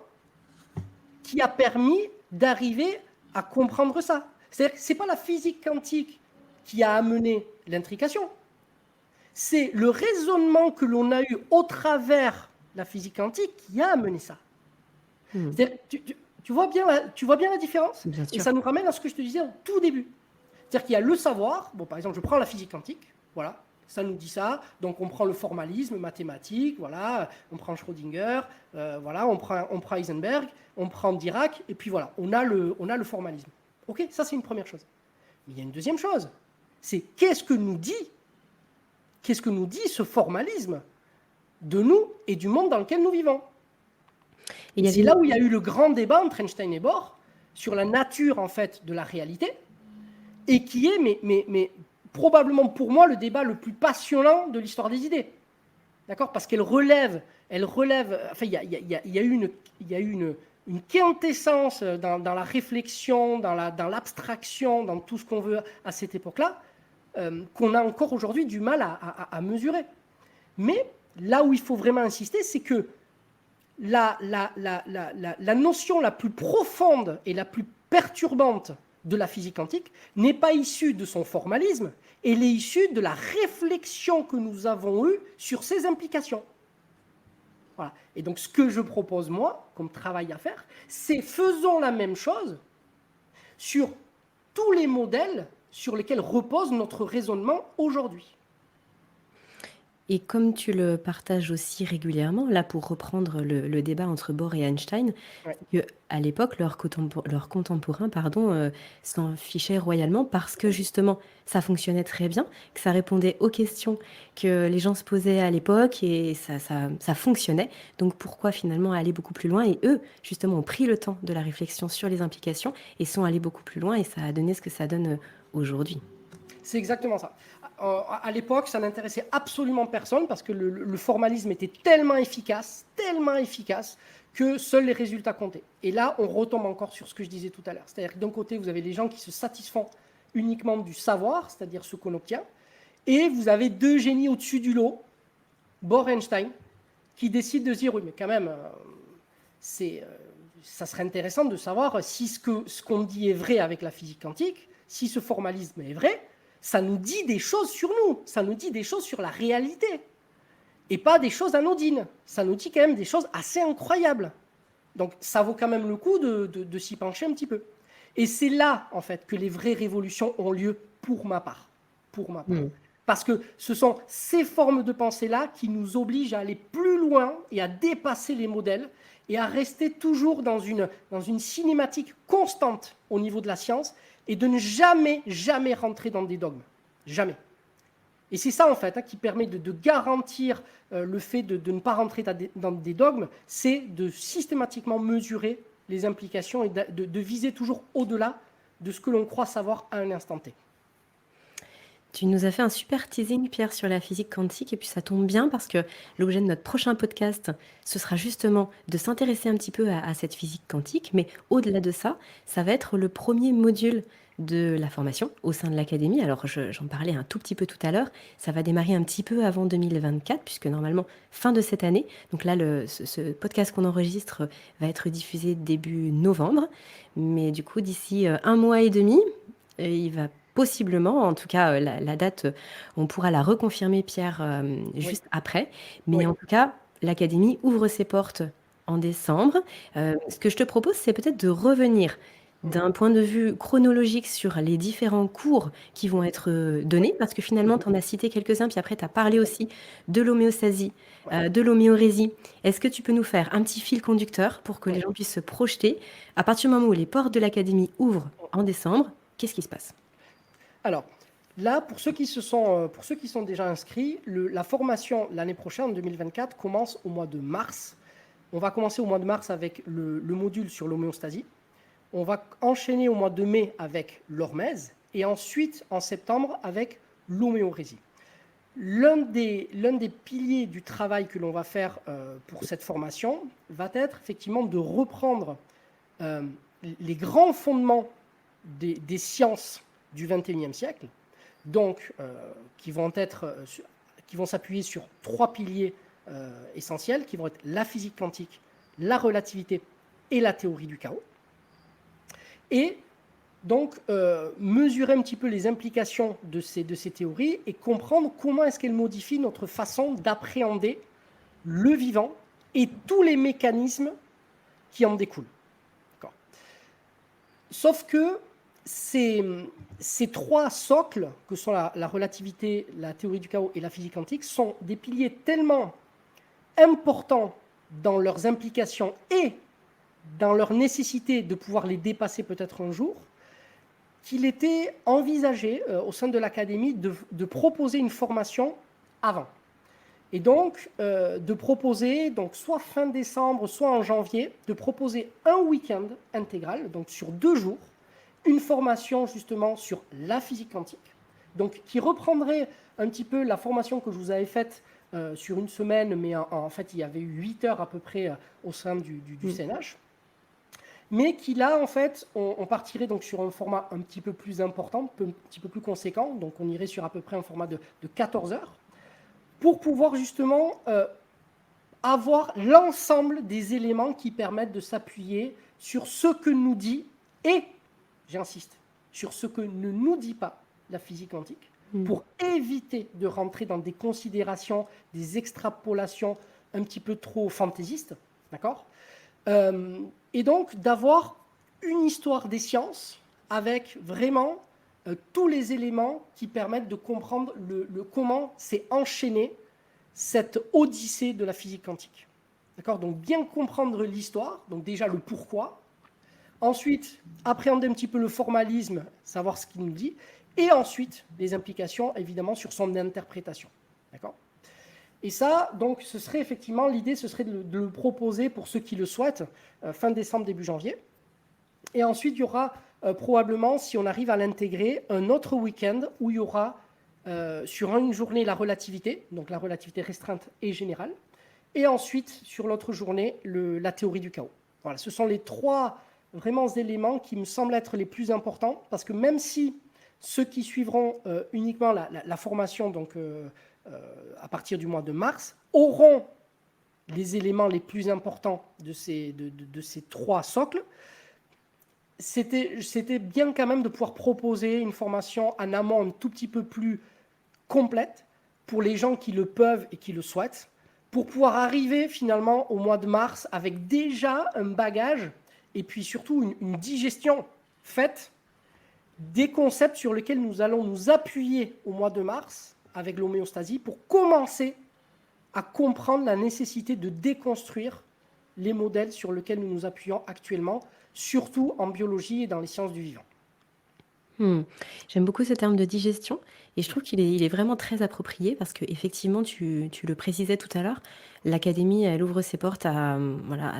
qui a permis d'arriver à comprendre ça. C'est-à-dire que ce n'est pas la physique quantique qui a amené l'intrication, c'est le raisonnement que l'on a eu au travers la physique quantique qui a amené ça. C'est-à-dire, tu vois bien la différence ? Bien sûr. Et ça nous ramène à ce que je te disais au tout début. C'est-à-dire qu'il y a le savoir. Bon, par exemple, je prends la physique quantique. Voilà, ça nous dit ça. Donc, on prend le formalisme mathématique. Voilà, on prend Schrödinger. Voilà, on prend Heisenberg. On prend Dirac. Et puis voilà, on a le formalisme. OK, ça, c'est une première chose. Mais il y a une deuxième chose. C'est qu'est-ce que nous dit ce formalisme de nous et du monde dans lequel nous vivons ? Et c'est là où il y a eu le grand débat entre Einstein et Bohr sur la nature en fait de la réalité, et qui est mais probablement pour moi le débat le plus passionnant de l'histoire des idées. D'accord ? Parce qu'elle relève, enfin il y a eu une quintessence dans la réflexion, dans l'abstraction, dans tout ce qu'on veut à cette époque-là, qu'on a encore aujourd'hui du mal à mesurer. Mais là où il faut vraiment insister, c'est que la notion la plus profonde et la plus perturbante de la physique quantique n'est pas issue de son formalisme, elle est issue de la réflexion que nous avons eue sur ses implications. Voilà. Et donc ce que je propose moi, comme travail à faire, c'est faisons la même chose sur tous les modèles sur lesquels repose notre raisonnement aujourd'hui. Et comme tu le partages aussi régulièrement, là pour reprendre le débat entre Bohr et Einstein, Ouais. à l'époque, leurs contemporains s'en fichaient royalement parce que justement, ça fonctionnait très bien, que ça répondait aux questions que les gens se posaient à l'époque et ça fonctionnait. Donc pourquoi finalement aller beaucoup plus loin ? Et eux, justement, ont pris le temps de la réflexion sur les implications et sont allés beaucoup plus loin et ça a donné ce que ça donne aujourd'hui. C'est exactement ça. À l'époque, ça n'intéressait absolument personne parce que le formalisme était tellement efficace que seuls les résultats comptaient. Et là, on retombe encore sur ce que je disais tout à l'heure. C'est-à-dire que d'un côté, vous avez les gens qui se satisfont uniquement du savoir, c'est-à-dire ce qu'on obtient, et vous avez deux génies au-dessus du lot, Bohr et Einstein, qui décident de se dire, oui, mais quand même, ça serait intéressant de savoir si ce qu'on dit est vrai avec la physique quantique, si ce formalisme est vrai, ça nous dit des choses sur nous, ça nous dit des choses sur la réalité. Et pas des choses anodines, ça nous dit quand même des choses assez incroyables. Donc ça vaut quand même le coup de s'y pencher un petit peu. Et c'est là, en fait, que les vraies révolutions ont lieu pour ma part. Parce que ce sont ces formes de pensée-là qui nous obligent à aller plus loin et à dépasser les modèles et à rester toujours dans une cinématique constante au niveau de la science et de ne jamais rentrer dans des dogmes. Jamais. Et c'est ça, en fait, qui permet de garantir le fait de ne pas rentrer dans des dogmes, c'est de systématiquement mesurer les implications et de viser toujours au-delà de ce que l'on croit savoir à un instant T. Tu nous as fait un super teasing, Pierre, sur la physique quantique, et puis ça tombe bien parce que l'objet de notre prochain podcast, ce sera justement de s'intéresser un petit peu à cette physique quantique, mais au-delà de ça, ça va être le premier module de la formation au sein de l'académie. Alors, j'en parlais un tout petit peu tout à l'heure, ça va démarrer un petit peu avant 2024, puisque normalement, fin de cette année, donc là, ce podcast qu'on enregistre va être diffusé début novembre, mais du coup, d'ici un mois et demi, il va possiblement, en tout cas, la date, on pourra la reconfirmer, Pierre, Oui, juste après. Mais oui, en tout cas, l'académie ouvre ses portes en décembre. Ce que je te propose, c'est peut-être de revenir mhm, d'un point de vue chronologique sur les différents cours qui vont être oui, donnés, parce que finalement, mhm, tu en as cité quelques-uns, puis après, tu as parlé oui, aussi de l'homéostasie, oui, de l'homéorésie. Est-ce que tu peux nous faire un petit fil conducteur pour que les oui. gens puissent se projeter à partir du moment où les portes de l'académie ouvrent en décembre? Qu'est-ce qui se passe? Alors, là, pour ceux qui sont déjà inscrits, la formation l'année prochaine, en 2024, commence au mois de mars. On va commencer au mois de mars avec le module sur l'homéostasie. On va enchaîner au mois de mai avec l'hormèse et ensuite en septembre avec l'homéorésie. L'un des piliers du travail que l'on va faire pour cette formation va être effectivement de reprendre euh, les grands fondements des sciences du XXIe siècle, donc qui vont s'appuyer sur trois piliers essentiels, qui vont être la physique quantique, la relativité et la théorie du chaos. Et donc, mesurer un petit peu les implications de ces théories et comprendre comment est-ce qu'elles modifient notre façon d'appréhender le vivant et tous les mécanismes qui en découlent. Sauf que ces trois socles, que sont la relativité, la théorie du chaos et la physique quantique, sont des piliers tellement importants dans leurs implications et dans leur nécessité de pouvoir les dépasser peut-être un jour, qu'il était envisagé au sein de l'académie de proposer une formation avant. Et donc, de proposer, donc soit fin décembre, soit en janvier, de proposer un week-end intégral, donc sur 2 jours, une formation justement sur la physique quantique, donc qui reprendrait un petit peu la formation que je vous avais faite sur une semaine, mais en fait, il y avait eu 8 heures à peu près au sein du CNH, mais qui là, en fait, on partirait donc sur un format un petit peu plus important, un petit peu plus conséquent, donc on irait sur à peu près un format de 14 heures, pour pouvoir justement avoir l'ensemble des éléments qui permettent de s'appuyer sur ce que nous dit, et, j'insiste, sur ce que ne nous dit pas la physique quantique, pour éviter de rentrer dans des considérations, des extrapolations un petit peu trop fantaisistes, d'accord et donc d'avoir une histoire des sciences avec vraiment tous les éléments qui permettent de comprendre comment s'est enchaîné cette odyssée de la physique quantique. D'accord. Donc bien comprendre l'histoire, donc déjà le pourquoi, ensuite appréhender un petit peu le formalisme, savoir ce qu'il nous dit, et ensuite les implications évidemment sur son interprétation. D'accord. Et ça, donc, ce serait effectivement, l'idée, ce serait de le proposer pour ceux qui le souhaitent, fin décembre, début janvier. Et ensuite, il y aura probablement, si on arrive à l'intégrer, un autre week-end où il y aura sur une journée la relativité, donc la relativité restreinte et générale, et ensuite, sur l'autre journée, la théorie du chaos. Voilà, ce sont les trois vraiment éléments qui me semblent être les plus importants, parce que même si ceux qui suivront uniquement la formation, donc à partir du mois de mars, auront les éléments les plus importants de ces trois socles, c'était bien quand même de pouvoir proposer une formation en amont un tout petit peu plus complète pour les gens qui le peuvent et qui le souhaitent, pour pouvoir arriver finalement au mois de mars avec déjà un bagage et puis surtout une digestion faite des concepts sur lesquels nous allons nous appuyer au mois de mars avec l'homéostasie pour commencer à comprendre la nécessité de déconstruire les modèles sur lesquels nous nous appuyons actuellement, surtout en biologie et dans les sciences du vivant. J'aime beaucoup ce terme de digestion Et je trouve qu'il est vraiment très approprié parce qu'effectivement, tu le précisais tout à l'heure, l'académie, elle ouvre ses portes à, voilà,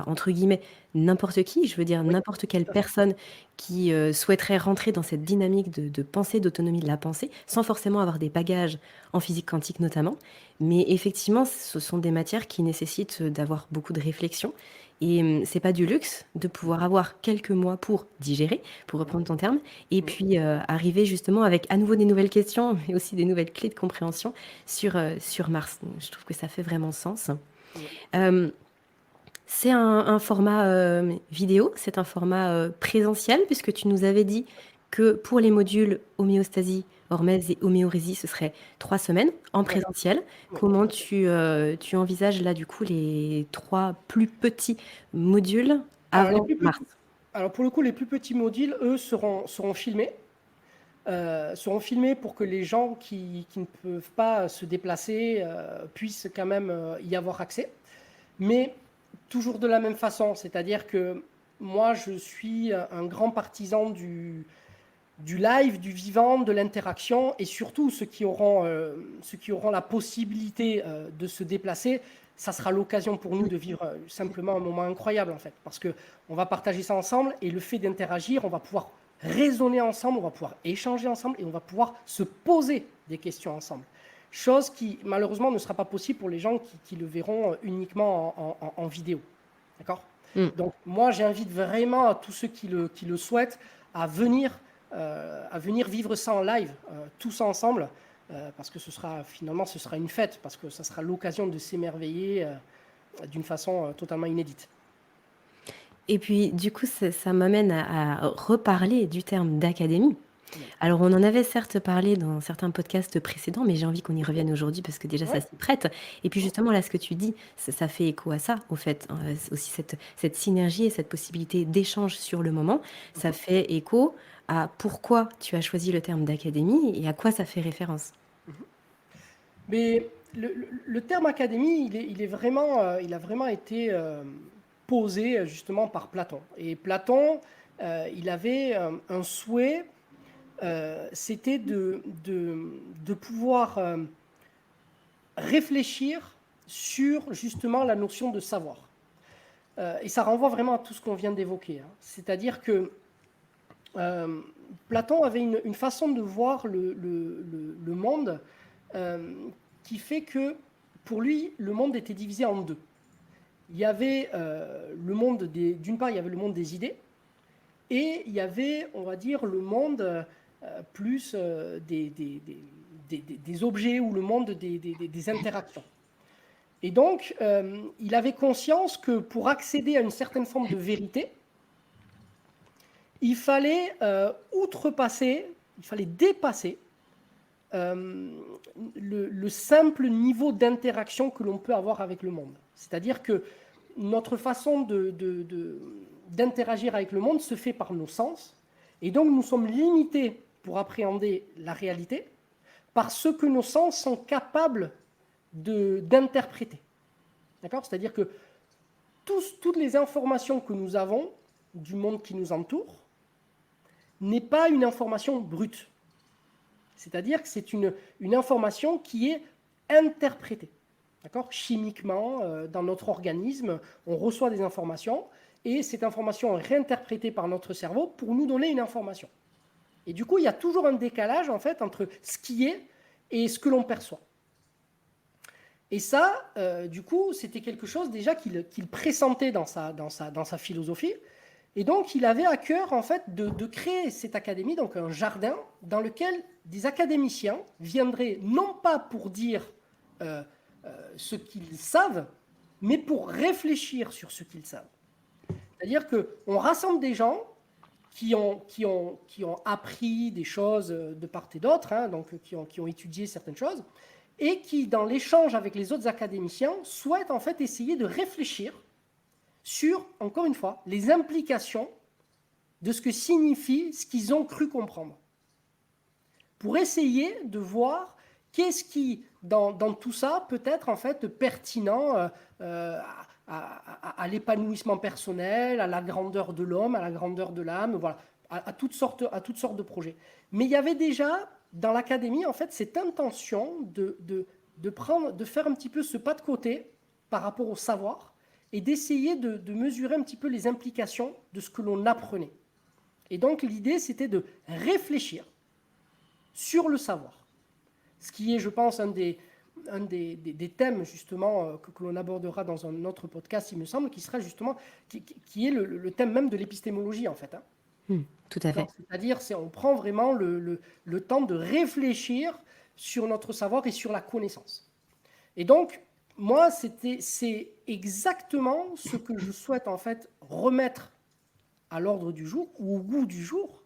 entre guillemets, n'importe qui. Je veux dire, Oui, n'importe quelle tout à fait. personne qui souhaiterait rentrer dans cette dynamique de pensée, d'autonomie de la pensée, sans forcément avoir des bagages en physique quantique notamment. Mais effectivement, ce sont des matières qui nécessitent d'avoir beaucoup de réflexion. Et c'est pas du luxe de pouvoir avoir quelques mois pour digérer, pour reprendre ton terme, et Mhm. puis arriver justement avec à nouveau des nouvelles questions, mais aussi des nouvelles clés de compréhension sur Mars. Donc, je trouve que ça fait vraiment sens. Mhm. Euh, c'est un format vidéo, c'est un format présentiel, puisque tu nous avais dit que pour les modules homéostasie, hormèse et homéorésie, ce serait 3 semaines en Oui, présentiel. oui, Comment tout à fait. tu envisages là, du coup, les 3 plus petits modules Alors, avant Mars? alors, pour le coup, les plus petits modules, eux, seront filmés. Seront filmés pour que les gens qui ne peuvent pas se déplacer puissent quand même y avoir accès. Mais toujours de la même façon, c'est-à-dire que moi, je suis un grand partisan du live, du vivant, de l'interaction, et surtout ceux qui auront la possibilité de se déplacer, ça sera l'occasion pour nous de vivre simplement un moment incroyable en fait, parce que on va partager ça ensemble, et le fait d'interagir, on va pouvoir raisonner ensemble, on va pouvoir échanger ensemble, et on va pouvoir se poser des questions ensemble. Chose qui malheureusement ne sera pas possible pour les gens qui le verront uniquement en vidéo. D'accord? Mm. Donc moi j'invite vraiment à tous ceux qui le souhaitent à venir vivre ça en live, tous ensemble, parce que ce sera une fête, parce que ça sera l'occasion de s'émerveiller d'une façon totalement inédite. Et puis, du coup, ça m'amène à reparler du terme d'académie. Oui. Alors, on en avait certes parlé dans certains podcasts précédents, mais j'ai envie qu'on y revienne aujourd'hui parce que déjà, ça Ouais. s'y prête. Et puis, justement, là, ce que tu dis, ça fait écho à ça, au fait. Hein. C'est aussi cette synergie et cette possibilité d'échange sur le moment, ça fait écho à pourquoi tu as choisi le terme d'académie et à quoi ça fait référence. Mais le terme académie, il a vraiment été posé justement par Platon. Et Platon, il avait un souhait, c'était de pouvoir réfléchir sur justement la notion de savoir. Et ça renvoie vraiment à tout ce qu'on vient d'évoquer. Hein. C'est-à-dire que euh, Platon avait une façon de voir le monde euh, qui fait que pour lui, le monde était divisé en deux. Il y avait le monde d'une part, il y avait le monde des idées, et il y avait, on va dire, le monde plus des objets, ou le monde des interactions. Et donc, il avait conscience que pour accéder à une certaine forme de vérité, il fallait outrepasser, il fallait dépasser euh, le simple niveau d'interaction que l'on peut avoir avec le monde. C'est-à-dire que notre façon d'interagir avec le monde se fait par nos sens, et donc nous sommes limités pour appréhender la réalité par ce que nos sens sont capables d'interpréter. D'accord? C'est-à-dire que toutes les informations que nous avons du monde qui nous entoure n'est pas une information brute. C'est-à-dire que c'est une information qui est interprétée. D'accord? Chimiquement, dans notre organisme, on reçoit des informations, et cette information est réinterprétée par notre cerveau pour nous donner une information. Et du coup, il y a toujours un décalage en fait entre ce qui est et ce que l'on perçoit. Et ça, du coup, c'était quelque chose déjà qu'il pressentait dans sa philosophie. Et donc, il avait à cœur, en fait, de créer cette académie, donc un jardin, dans lequel des académiciens viendraient, non pas pour dire euh, ce qu'ils savent, mais pour réfléchir sur ce qu'ils savent. C'est-à-dire qu'on rassemble des gens qui ont appris des choses de part et d'autre, hein, donc qui ont étudié certaines choses, et qui, dans l'échange avec les autres académiciens, souhaitent en fait essayer de réfléchir sur, encore une fois, les implications de ce que signifie ce qu'ils ont cru comprendre. Pour essayer de voir qu'est-ce qui, dans tout ça, peut être en fait pertinent à l'épanouissement personnel, à la grandeur de l'homme, à la grandeur de l'âme, voilà, à toutes sortes de projets. Mais il y avait déjà dans l'académie, en fait, cette intention de faire un petit peu ce pas de côté par rapport au savoir et d'essayer de mesurer un petit peu les implications de ce que l'on apprenait. Et donc, l'idée, c'était de réfléchir sur le savoir. Ce qui est, je pense, un des thèmes, justement, que l'on abordera dans un autre podcast, il me semble, qui sera justement, qui est le thème même de l'épistémologie, en fait. Tout à fait. C'est-à-dire, on prend vraiment le temps de réfléchir sur notre savoir et sur la connaissance. Et donc, moi, c'est exactement ce que je souhaite, en fait, remettre à l'ordre du jour ou au goût du jour.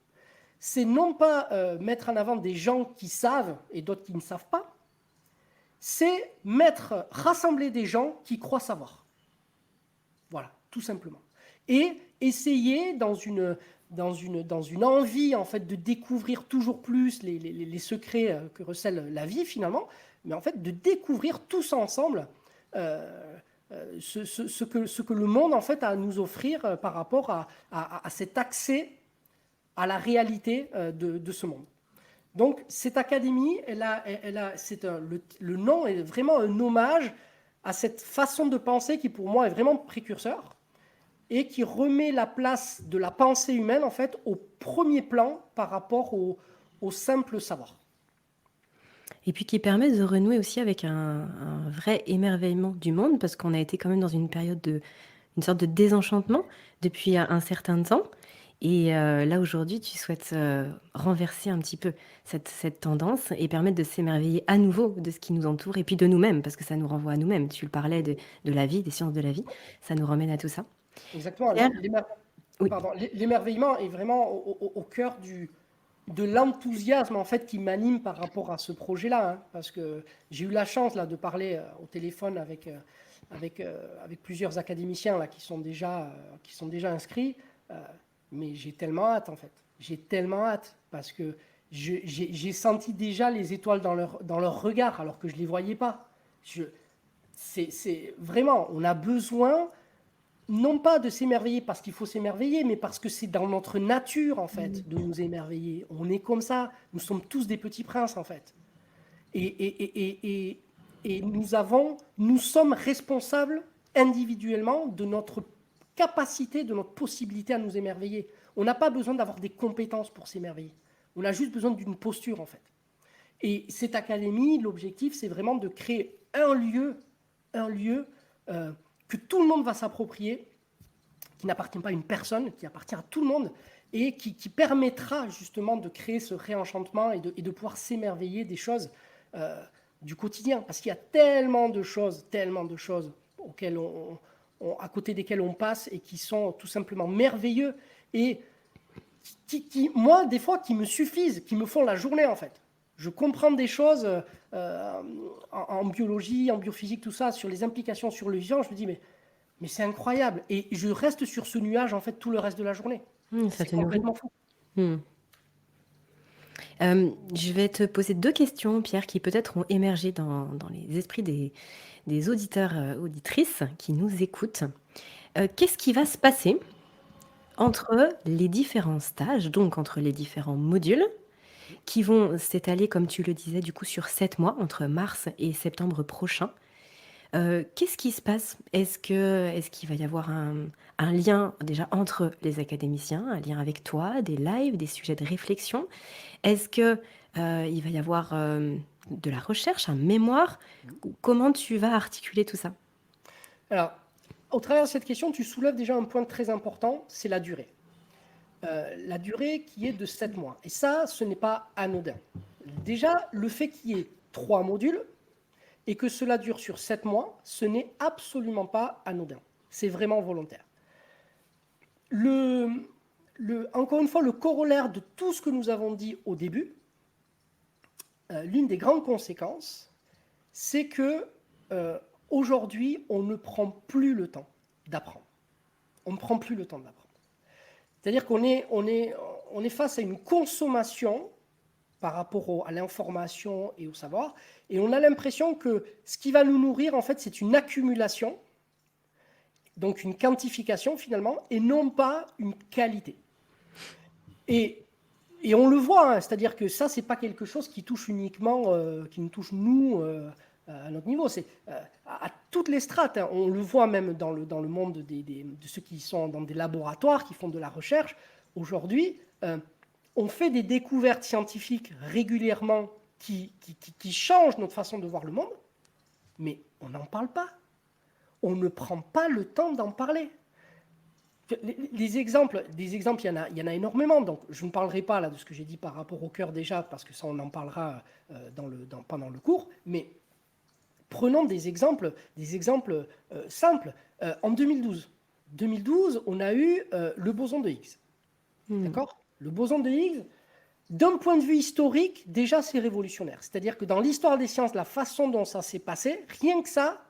C'est non pas mettre en avant des gens qui savent et d'autres qui ne savent pas, c'est rassembler des gens qui croient savoir. Voilà, tout simplement. Et essayer dans une envie en fait de découvrir toujours plus les secrets que recèle la vie finalement, mais en fait de découvrir tous ensemble ce que le monde en fait a à nous offrir par rapport à cet accès à la réalité de ce monde. Donc cette académie, le nom est vraiment un hommage à cette façon de penser qui pour moi est vraiment précurseur et qui remet la place de la pensée humaine en fait au premier plan par rapport au simple savoir. Et puis qui permet de renouer aussi avec un vrai émerveillement du monde, parce qu'on a été quand même dans une période une sorte de désenchantement depuis un certain temps. Et là, aujourd'hui, tu souhaites renverser un petit peu cette tendance et permettre de s'émerveiller à nouveau de ce qui nous entoure et puis de nous-mêmes, parce que ça nous renvoie à nous-mêmes. Tu le parlais de la vie, des sciences de la vie, ça nous ramène à tout ça. Exactement. Pierre? Oui. L'émerveillement est vraiment au cœur de l'enthousiasme en fait qui m'anime par rapport à ce projet-là, parce que j'ai eu la chance là de parler au téléphone avec plusieurs académiciens là qui sont déjà inscrits, mais j'ai tellement hâte en fait. J'ai tellement hâte parce que j'ai senti déjà les étoiles dans leur regard alors que je les voyais pas. C'est vraiment, on a besoin non pas de s'émerveiller parce qu'il faut s'émerveiller, mais parce que c'est dans notre nature, en fait, de nous émerveiller. On est comme ça. Nous sommes tous des petits princes, en fait. Et nous sommes responsables individuellement de notre capacité, de notre possibilité à nous émerveiller. On n'a pas besoin d'avoir des compétences pour s'émerveiller. On a juste besoin d'une posture, en fait. Et cette académie, l'objectif, c'est vraiment de créer un lieu que tout le monde va s'approprier, qui n'appartient pas à une personne, qui appartient à tout le monde, et qui permettra justement de créer ce réenchantement et de pouvoir s'émerveiller des choses du quotidien. Parce qu'il y a tellement de choses auxquelles à côté desquelles on passe et qui sont tout simplement merveilleux et moi, des fois, qui me suffisent, qui me font la journée, en fait. Je comprends des choses en biologie, en biophysique, tout ça, sur les implications sur le vivant. Je me dis, mais c'est incroyable. Et je reste sur ce nuage, en fait, tout le reste de la journée. Ça C'est te nourrit. complètement fou. Je vais te poser 2 questions, Pierre, qui peut-être ont émergé dans les esprits des auditeurs, auditrices qui nous écoutent. Qu'est-ce qui va se passer entre les différents stages, donc entre les différents modules, qui vont s'étaler, comme tu le disais, du coup, sur 7 mois, entre mars et septembre prochain? Qu'est-ce qui se passe? Est-ce qu'il va y avoir un lien déjà entre les académiciens, un lien avec toi, des lives, des sujets de réflexion? Est-ce que il va y avoir de la recherche, un mémoire? Comment tu vas articuler tout ça? Alors, au travers de cette question, tu soulèves déjà un point très important, c'est la durée. La durée qui est de 7 mois. Et ça, ce n'est pas anodin. Déjà, le fait qu'il y ait 3 modules et que cela dure sur 7 mois, ce n'est absolument pas anodin. C'est vraiment volontaire. Encore une fois, le corollaire de tout ce que nous avons dit au début, l'une des grandes conséquences, c'est que aujourd'hui, on ne prend plus le temps d'apprendre. On ne prend plus le temps d'apprendre. C'est-à-dire qu'on est face à une consommation par rapport à l'information et au savoir, et on a l'impression que ce qui va nous nourrir, en fait, c'est une accumulation, donc une quantification finalement, et non pas une qualité. Et Et on le voit, hein, c'est-à-dire que ça, c'est pas quelque chose qui touche uniquement, qui nous touche nous à notre niveau, c'est à toutes les strates, hein. On le voit même dans le monde de ceux qui sont dans des laboratoires, qui font de la recherche. Aujourd'hui, on fait des découvertes scientifiques régulièrement qui changent notre façon de voir le monde, mais on n'en parle pas. On ne prend pas le temps d'en parler. Des exemples, il y en a énormément. Donc, je ne parlerai pas là de ce que j'ai dit par rapport au cœur déjà, parce que ça, on en parlera pendant le cours. Mais prenons des exemples simples. En 2012, on a eu le boson de Higgs. D'accord ? Le boson de Higgs, d'un point de vue historique, déjà, c'est révolutionnaire. C'est-à-dire que dans l'histoire des sciences, la façon dont ça s'est passé, rien que ça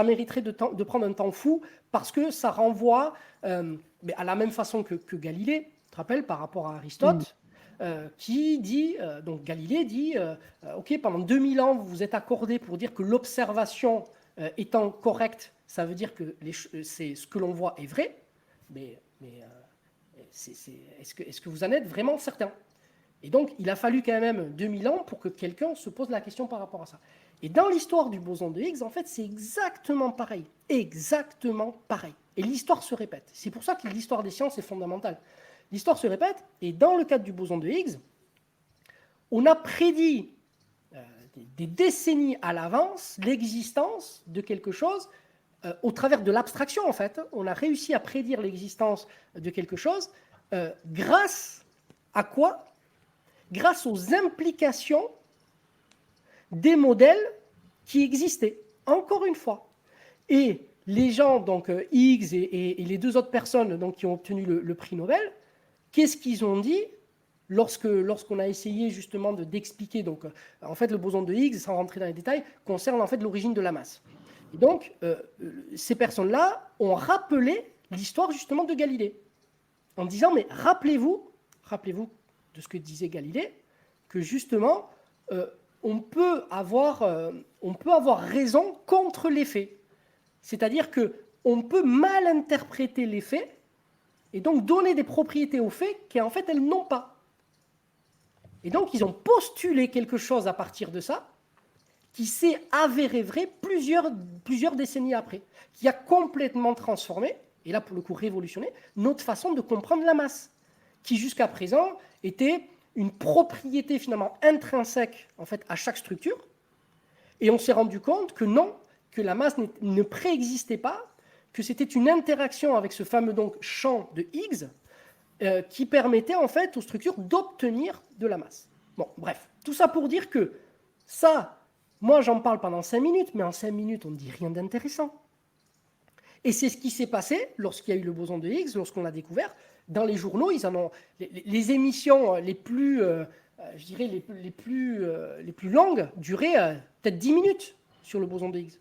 mériterait de prendre un temps fou parce que ça renvoie à la même façon que Galilée, tu te rappelles, par rapport à Aristote, qui dit, donc Galilée dit, ok, pendant 2000 ans, vous vous êtes accordé pour dire que l'observation étant correcte, ça veut dire que c'est ce que l'on voit est vrai, mais est-ce que vous en êtes vraiment certain? Et donc, il a fallu quand même 2000 ans pour que quelqu'un se pose la question par rapport à ça. Et dans l'histoire du boson de Higgs, en fait, c'est exactement pareil. Exactement pareil. Et l'histoire se répète. C'est pour ça que l'histoire des sciences est fondamentale. L'histoire se répète, et dans le cadre du boson de Higgs, on a prédit des décennies à l'avance l'existence de quelque chose au travers de l'abstraction, en fait. On a réussi à prédire l'existence de quelque chose grâce à quoi? Grâce aux implications des modèles qui existaient, encore une fois. Et les gens, donc Higgs et les deux autres personnes donc, qui ont obtenu le prix Nobel, qu'est-ce qu'ils ont dit lorsqu'on a essayé justement d'expliquer, donc en fait le boson de Higgs, sans rentrer dans les détails, concerne en fait l'origine de la masse. Et donc ces personnes-là ont rappelé l'histoire justement de Galilée, en disant mais rappelez-vous de ce que disait Galilée, que justement on peut avoir raison contre les faits. C'est-à-dire qu'on peut mal interpréter les faits et donc donner des propriétés aux faits qu'en fait elles n'ont pas. Et donc ils ont postulé quelque chose à partir de ça qui s'est avéré vrai plusieurs décennies après, qui a complètement transformé, et là pour le coup révolutionné, notre façon de comprendre la masse, qui jusqu'à présent était une propriété finalement intrinsèque en fait à chaque structure, et on s'est rendu compte que non, que la masse ne préexistait pas, que c'était une interaction avec ce fameux donc champ de Higgs qui permettait en fait aux structures d'obtenir de la masse. Bon, bref, tout ça pour dire que ça, moi j'en parle pendant 5 minutes, mais en 5 minutes on ne dit rien d'intéressant. Et c'est ce qui s'est passé lorsqu'il y a eu le boson de Higgs, lorsqu'on l'a découvert. Dans les journaux, ils en ont les émissions les plus, je dirais les plus longues duraient peut-être 10 minutes sur le boson de Higgs.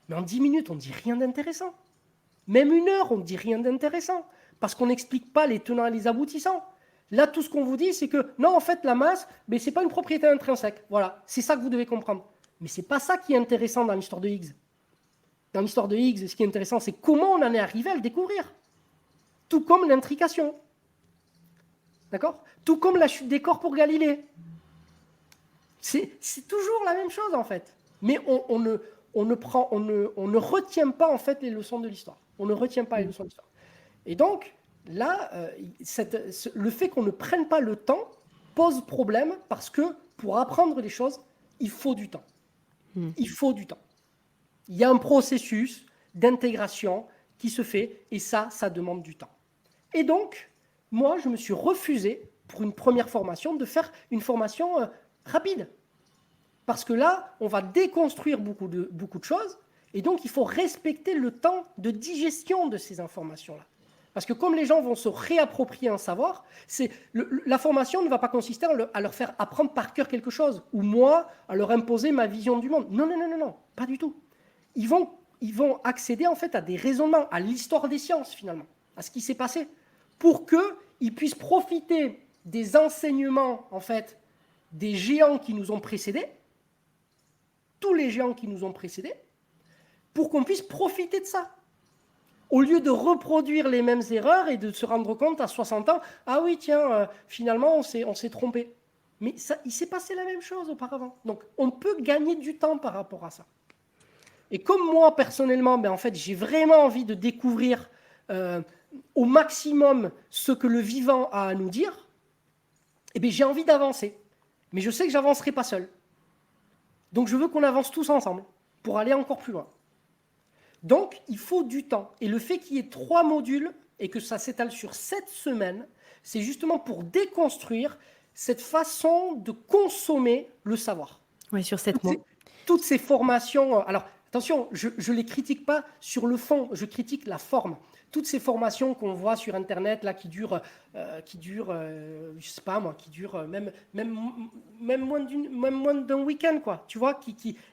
Mais en 10 minutes, on ne dit rien d'intéressant. Même 1 heure, on ne dit rien d'intéressant. Parce qu'on n'explique pas les tenants et les aboutissants. Là, tout ce qu'on vous dit, c'est que non, en fait, la masse, ce n'est pas une propriété intrinsèque. Voilà, c'est ça que vous devez comprendre. Mais ce n'est pas ça qui est intéressant dans l'histoire de Higgs. Dans l'histoire de Higgs, ce qui est intéressant, c'est comment on en est arrivé à le découvrir. Tout comme l'intrication. D'accord ? Tout comme la chute des corps pour Galilée. C'est toujours la même chose, en fait. Mais on ne retient pas, en fait, les leçons de l'histoire. On ne retient pas les leçons de l'histoire. Et donc, là, le fait qu'on ne prenne pas le temps pose problème parce que pour apprendre les choses, il faut du temps. Il faut du temps. Il y a un processus d'intégration qui se fait et ça demande du temps. Et donc, moi, je me suis refusé, pour une première formation, de faire une formation rapide. Parce que là, on va déconstruire beaucoup de choses et donc il faut respecter le temps de digestion de ces informations-là. Parce que comme les gens vont se réapproprier un savoir, la formation ne va pas consister à leur faire apprendre par cœur quelque chose, ou moi, à leur imposer ma vision du monde. Non, pas du tout. Ils vont accéder en fait à des raisonnements, à l'histoire des sciences finalement, à ce qui s'est passé, pour qu'ils puissent profiter des enseignements en fait des géants qui nous ont précédés, tous les géants qui nous ont précédés, pour qu'on puisse profiter de ça. au lieu de reproduire les mêmes erreurs et de se rendre compte à 60 ans, ah oui, tiens, finalement, on s'est trompé. Mais ça, il s'est passé la même chose auparavant. Donc, on peut gagner du temps par rapport à ça. Et comme moi, personnellement, en fait, j'ai vraiment envie de découvrir au maximum ce que le vivant a à nous dire, j'ai envie d'avancer. Mais je sais que je n'avancerai pas seul. Donc, je veux qu'on avance tous ensemble pour aller encore plus loin. Donc, il faut du temps. Et le fait qu'il y ait 3 modules et que ça s'étale sur 7 semaines, c'est justement pour déconstruire cette façon de consommer le savoir. Oui, sur 7 mois. Toutes ces formations... Alors, attention, je ne les critique pas sur le fond, je critique la forme. Toutes ces formations qu'on voit sur Internet, là, qui durent je sais pas moi, qui durent même moins d'un week-end, quoi, tu vois,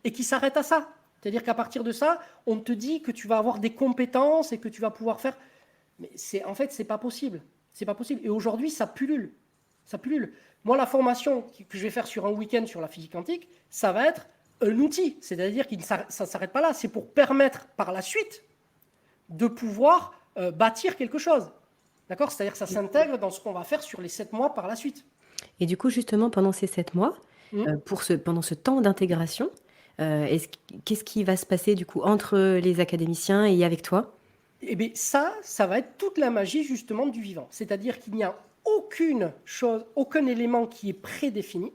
et qui s'arrêtent à ça. C'est-à-dire qu'à partir de ça, on te dit que tu vas avoir des compétences et que tu vas pouvoir faire... Mais en fait, c'est pas possible. C'est pas possible. Et aujourd'hui, ça pullule. Ça pullule. Moi, la formation que je vais faire sur un week-end sur la physique quantique, ça va être un outil. C'est-à-dire que ça ne s'arrête pas là. C'est pour permettre par la suite de pouvoir bâtir quelque chose. D'accord? C'est-à-dire que ça s'intègre dans ce qu'on va faire sur les 7 mois par la suite. Et du coup, justement, pendant ces 7 mois, pendant ce temps d'intégration, qu'est-ce qui va se passer du coup entre les académiciens et avec toi? Eh bien, ça va être toute la magie justement du vivant. C'est-à-dire qu'il n'y a aucune chose, aucun élément qui est prédéfini.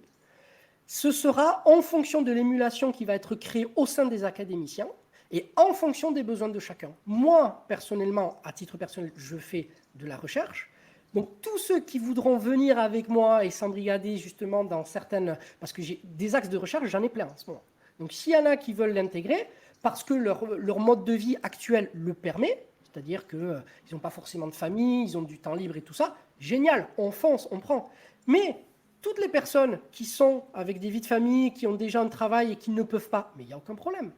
Ce sera en fonction de l'émulation qui va être créée au sein des académiciens et en fonction des besoins de chacun. Moi, personnellement, à titre personnel, je fais de la recherche. Donc, tous ceux qui voudront venir avec moi et s'embrigader justement dans certaines... Parce que j'ai des axes de recherche, j'en ai plein en ce moment. Donc, s'il y en a qui veulent l'intégrer, parce que leur mode de vie actuel le permet, c'est-à-dire qu'ils n'ont pas forcément de famille, ils ont du temps libre et tout ça, génial, on fonce, on prend. Mais toutes les personnes qui sont avec des vies de famille, qui ont déjà un travail et qui ne peuvent pas, mais il n'y a aucun problème.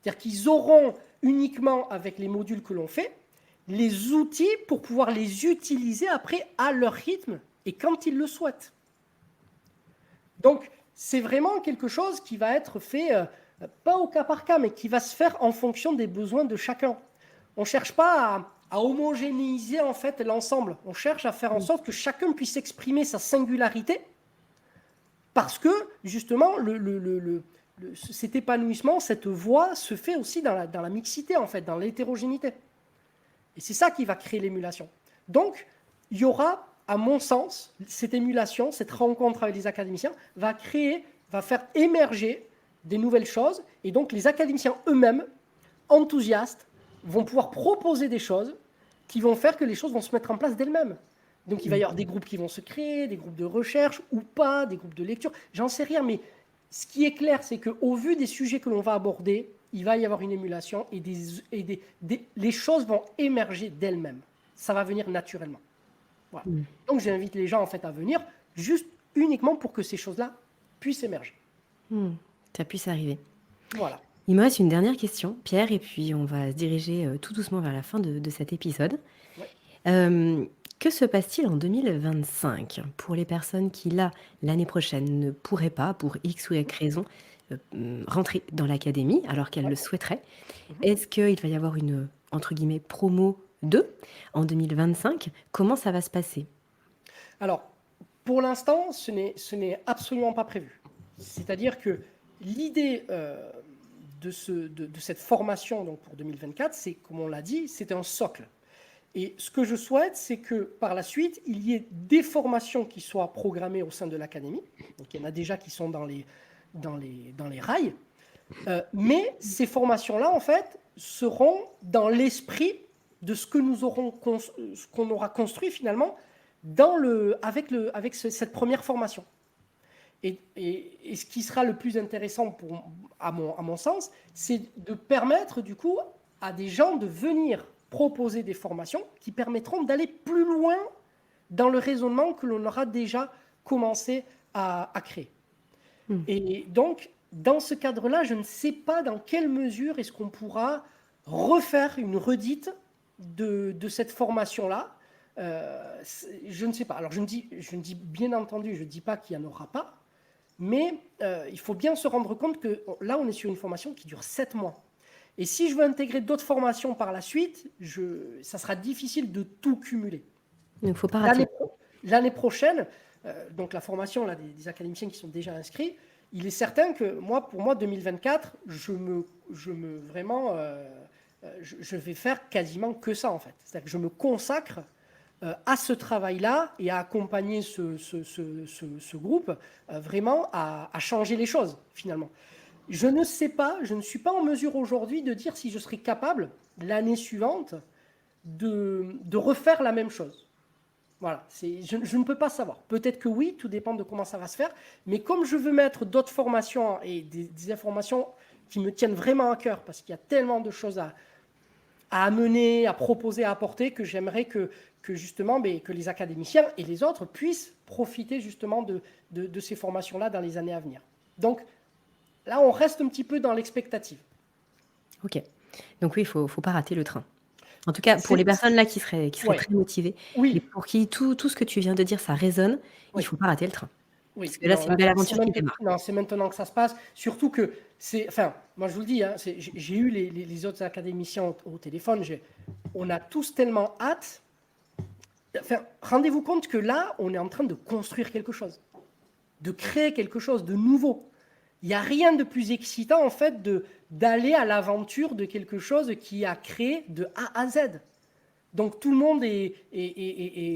C'est-à-dire qu'ils auront uniquement avec les modules que l'on fait, les outils pour pouvoir les utiliser après à leur rythme et quand ils le souhaitent. Donc, c'est vraiment quelque chose qui va être fait, pas au cas par cas, mais qui va se faire en fonction des besoins de chacun. On ne cherche pas à homogénéiser en fait l'ensemble. On cherche à faire en sorte que chacun puisse exprimer sa singularité parce que justement cet épanouissement, cette voix se fait aussi dans la mixité en fait, dans l'hétérogénéité. Et c'est ça qui va créer l'émulation. Donc, il y aura, à mon sens, cette émulation, cette rencontre avec les académiciens va faire émerger des nouvelles choses. Et donc, les académiciens eux-mêmes, enthousiastes, vont pouvoir proposer des choses qui vont faire que les choses vont se mettre en place d'elles-mêmes. Donc, il va y avoir des groupes qui vont se créer, des groupes de recherche ou pas, des groupes de lecture. J'en sais rien, mais ce qui est clair, c'est qu'au vu des sujets que l'on va aborder, il va y avoir une émulation et les choses vont émerger d'elles-mêmes. Ça va venir naturellement. Voilà. Donc, j'invite les gens en fait à venir juste uniquement pour que ces choses-là puissent émerger. Ça puisse arriver. Voilà. Il me reste une dernière question, Pierre, et puis on va se diriger tout doucement vers la fin de cet épisode. Ouais. Que se passe-t-il en 2025 pour les personnes qui, là, l'année prochaine, ne pourraient pas, pour X ou Y raison, rentrer dans l'académie alors qu'elles le souhaiteraient? Est-ce qu'il va y avoir une, entre guillemets, promo 2 en 2025? Comment ça va se passer? Alors, pour l'instant, ce n'est absolument pas prévu. C'est-à-dire que l'idée de cette formation donc pour 2024, c'est, comme on l'a dit, c'est un socle. Et ce que je souhaite, c'est que par la suite, il y ait des formations qui soient programmées au sein de l'académie. Donc, il y en a déjà qui sont dans les rails. Mais ces formations-là, en fait, seront dans l'esprit de ce que ce qu'on aura construit finalement avec cette première formation. Et ce qui sera le plus intéressant à mon sens, c'est de permettre du coup à des gens de venir proposer des formations qui permettront d'aller plus loin dans le raisonnement que l'on aura déjà commencé à créer. Et donc, dans ce cadre-là, je ne sais pas dans quelle mesure est-ce qu'on pourra refaire une redite de cette formation-là. Je ne sais pas. Alors, je ne dis bien entendu, je ne dis pas qu'il n'y en aura pas, mais il faut bien se rendre compte que là, on est sur une formation qui dure 7 mois. Et si je veux intégrer d'autres formations par la suite, ça sera difficile de tout cumuler. Donc, il ne faut pas rater. L'année prochaine, donc la formation là, des académiciens qui sont déjà inscrits, il est certain que pour moi, 2024, je vais faire quasiment que ça, en fait. C'est-à-dire que je me consacre à ce travail-là et à accompagner ce groupe vraiment à changer les choses, finalement. Je ne sais pas, je ne suis pas en mesure aujourd'hui de dire si je serai capable, l'année suivante, de refaire la même chose. Voilà, je ne peux pas savoir. Peut-être que oui, tout dépend de comment ça va se faire. Mais comme je veux mettre d'autres formations et des informations qui me tiennent vraiment à cœur, parce qu'il y a tellement de choses à amener, à proposer, à apporter, que j'aimerais que justement que les académiciens et les autres puissent profiter justement de ces formations-là dans les années à venir. Donc là, on reste un petit peu dans l'expectative. Ok. Donc oui, il ne faut pas rater le train. En tout cas, pour les personnes là qui seraient Ouais. très motivées, Oui. et pour qui tout ce que tu viens de dire, ça résonne, il Oui. ne faut pas rater le train. Oui. Parce que là, c'est une belle aventure qui démarre. Non, c'est maintenant que ça se passe. Surtout que moi je vous le dis, hein, j'ai eu les autres académiciens au téléphone. On a tous tellement hâte. Rendez-vous compte que là, on est en train de construire quelque chose, de créer quelque chose de nouveau. Il n'y a rien de plus excitant en fait d'aller à l'aventure de quelque chose qui a créé de A à Z. Donc tout le monde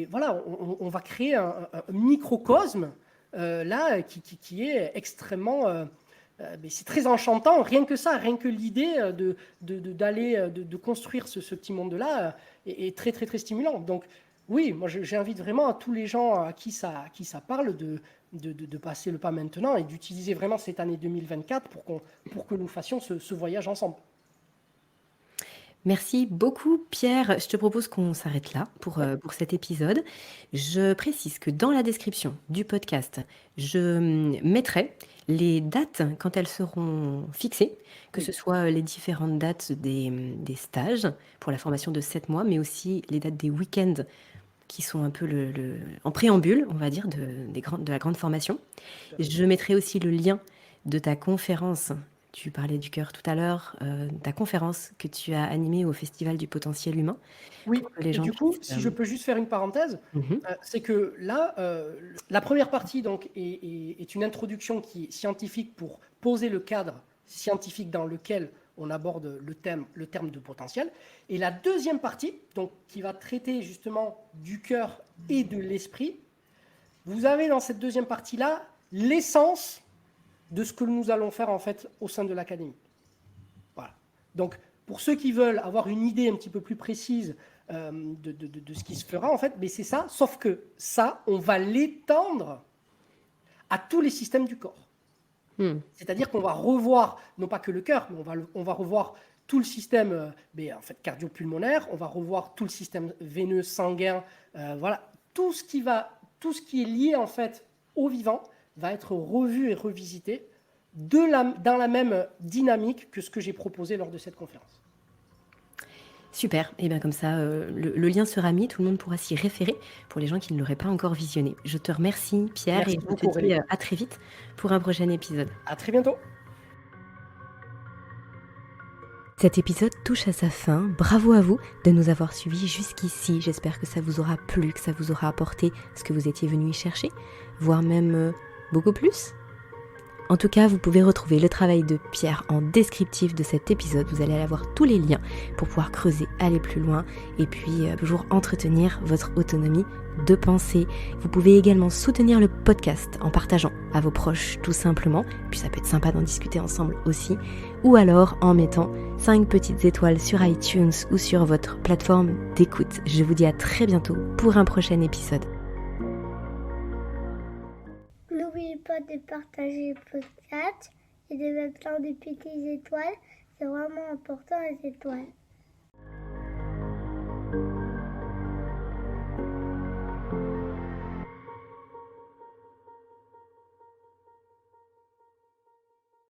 voilà, on va créer un microcosme là qui est extrêmement, c'est très enchantant. Rien que ça, rien que l'idée de construire ce petit monde-là est très très très stimulant. Donc oui, moi j'invite vraiment à tous les gens à qui ça parle de passer le pas maintenant et d'utiliser vraiment cette année 2024 pour que nous fassions ce voyage ensemble. Merci beaucoup, Pierre. Je te propose qu'on s'arrête là pour cet épisode. Je précise que dans la description du podcast, je mettrai les dates quand elles seront fixées, que ce soit les différentes dates des stages pour la formation de 7 mois, mais aussi les dates des week-ends qui sont un peu en préambule, on va dire, de la grande formation. Je mettrai aussi le lien de ta conférence. Tu parlais du cœur tout à l'heure, ta conférence que tu as animée au Festival du potentiel humain. Oui, les gens et du coup, puissent, si je peux juste faire une parenthèse, c'est que là, la première partie donc, est une introduction qui est scientifique pour poser le cadre scientifique dans lequel on aborde le terme de potentiel. Et la deuxième partie, donc, qui va traiter justement du cœur et de l'esprit, vous avez dans cette deuxième partie-là l'essence de ce que nous allons faire en fait au sein de l'académie. Voilà. Donc, pour ceux qui veulent avoir une idée un petit peu plus précise de ce qui se fera, en fait, mais c'est ça, sauf que ça, on va l'étendre à tous les systèmes du corps. C'est-à-dire qu'on va revoir, non pas que le cœur, mais on va revoir tout le système en fait, cardio-pulmonaire, on va revoir tout le système veineux, sanguin, voilà, tout ce qui est lié en fait au vivant va être revu et revisité dans la même dynamique que ce que j'ai proposé lors de cette conférence. Super, et bien comme ça, le lien sera mis, tout le monde pourra s'y référer pour les gens qui ne l'auraient pas encore visionné. Je te remercie, Pierre, Merci et je beaucoup, te dis à très vite pour un prochain épisode. À très bientôt. Cet épisode touche à sa fin. Bravo à vous de nous avoir suivis jusqu'ici. J'espère que ça vous aura plu, que ça vous aura apporté ce que vous étiez venu y chercher, voire même beaucoup plus. En tout cas, vous pouvez retrouver le travail de Pierre en descriptif de cet épisode. Vous allez avoir tous les liens pour pouvoir creuser, aller plus loin et puis toujours entretenir votre autonomie de pensée. Vous pouvez également soutenir le podcast en partageant à vos proches tout simplement. Puis ça peut être sympa d'en discuter ensemble aussi. Ou alors en mettant 5 petites étoiles sur iTunes ou sur votre plateforme d'écoute. Je vous dis à très bientôt pour un prochain épisode. N'oubliez pas de partager le podcast et de mettre plein de petites étoiles. C'est vraiment important, les étoiles.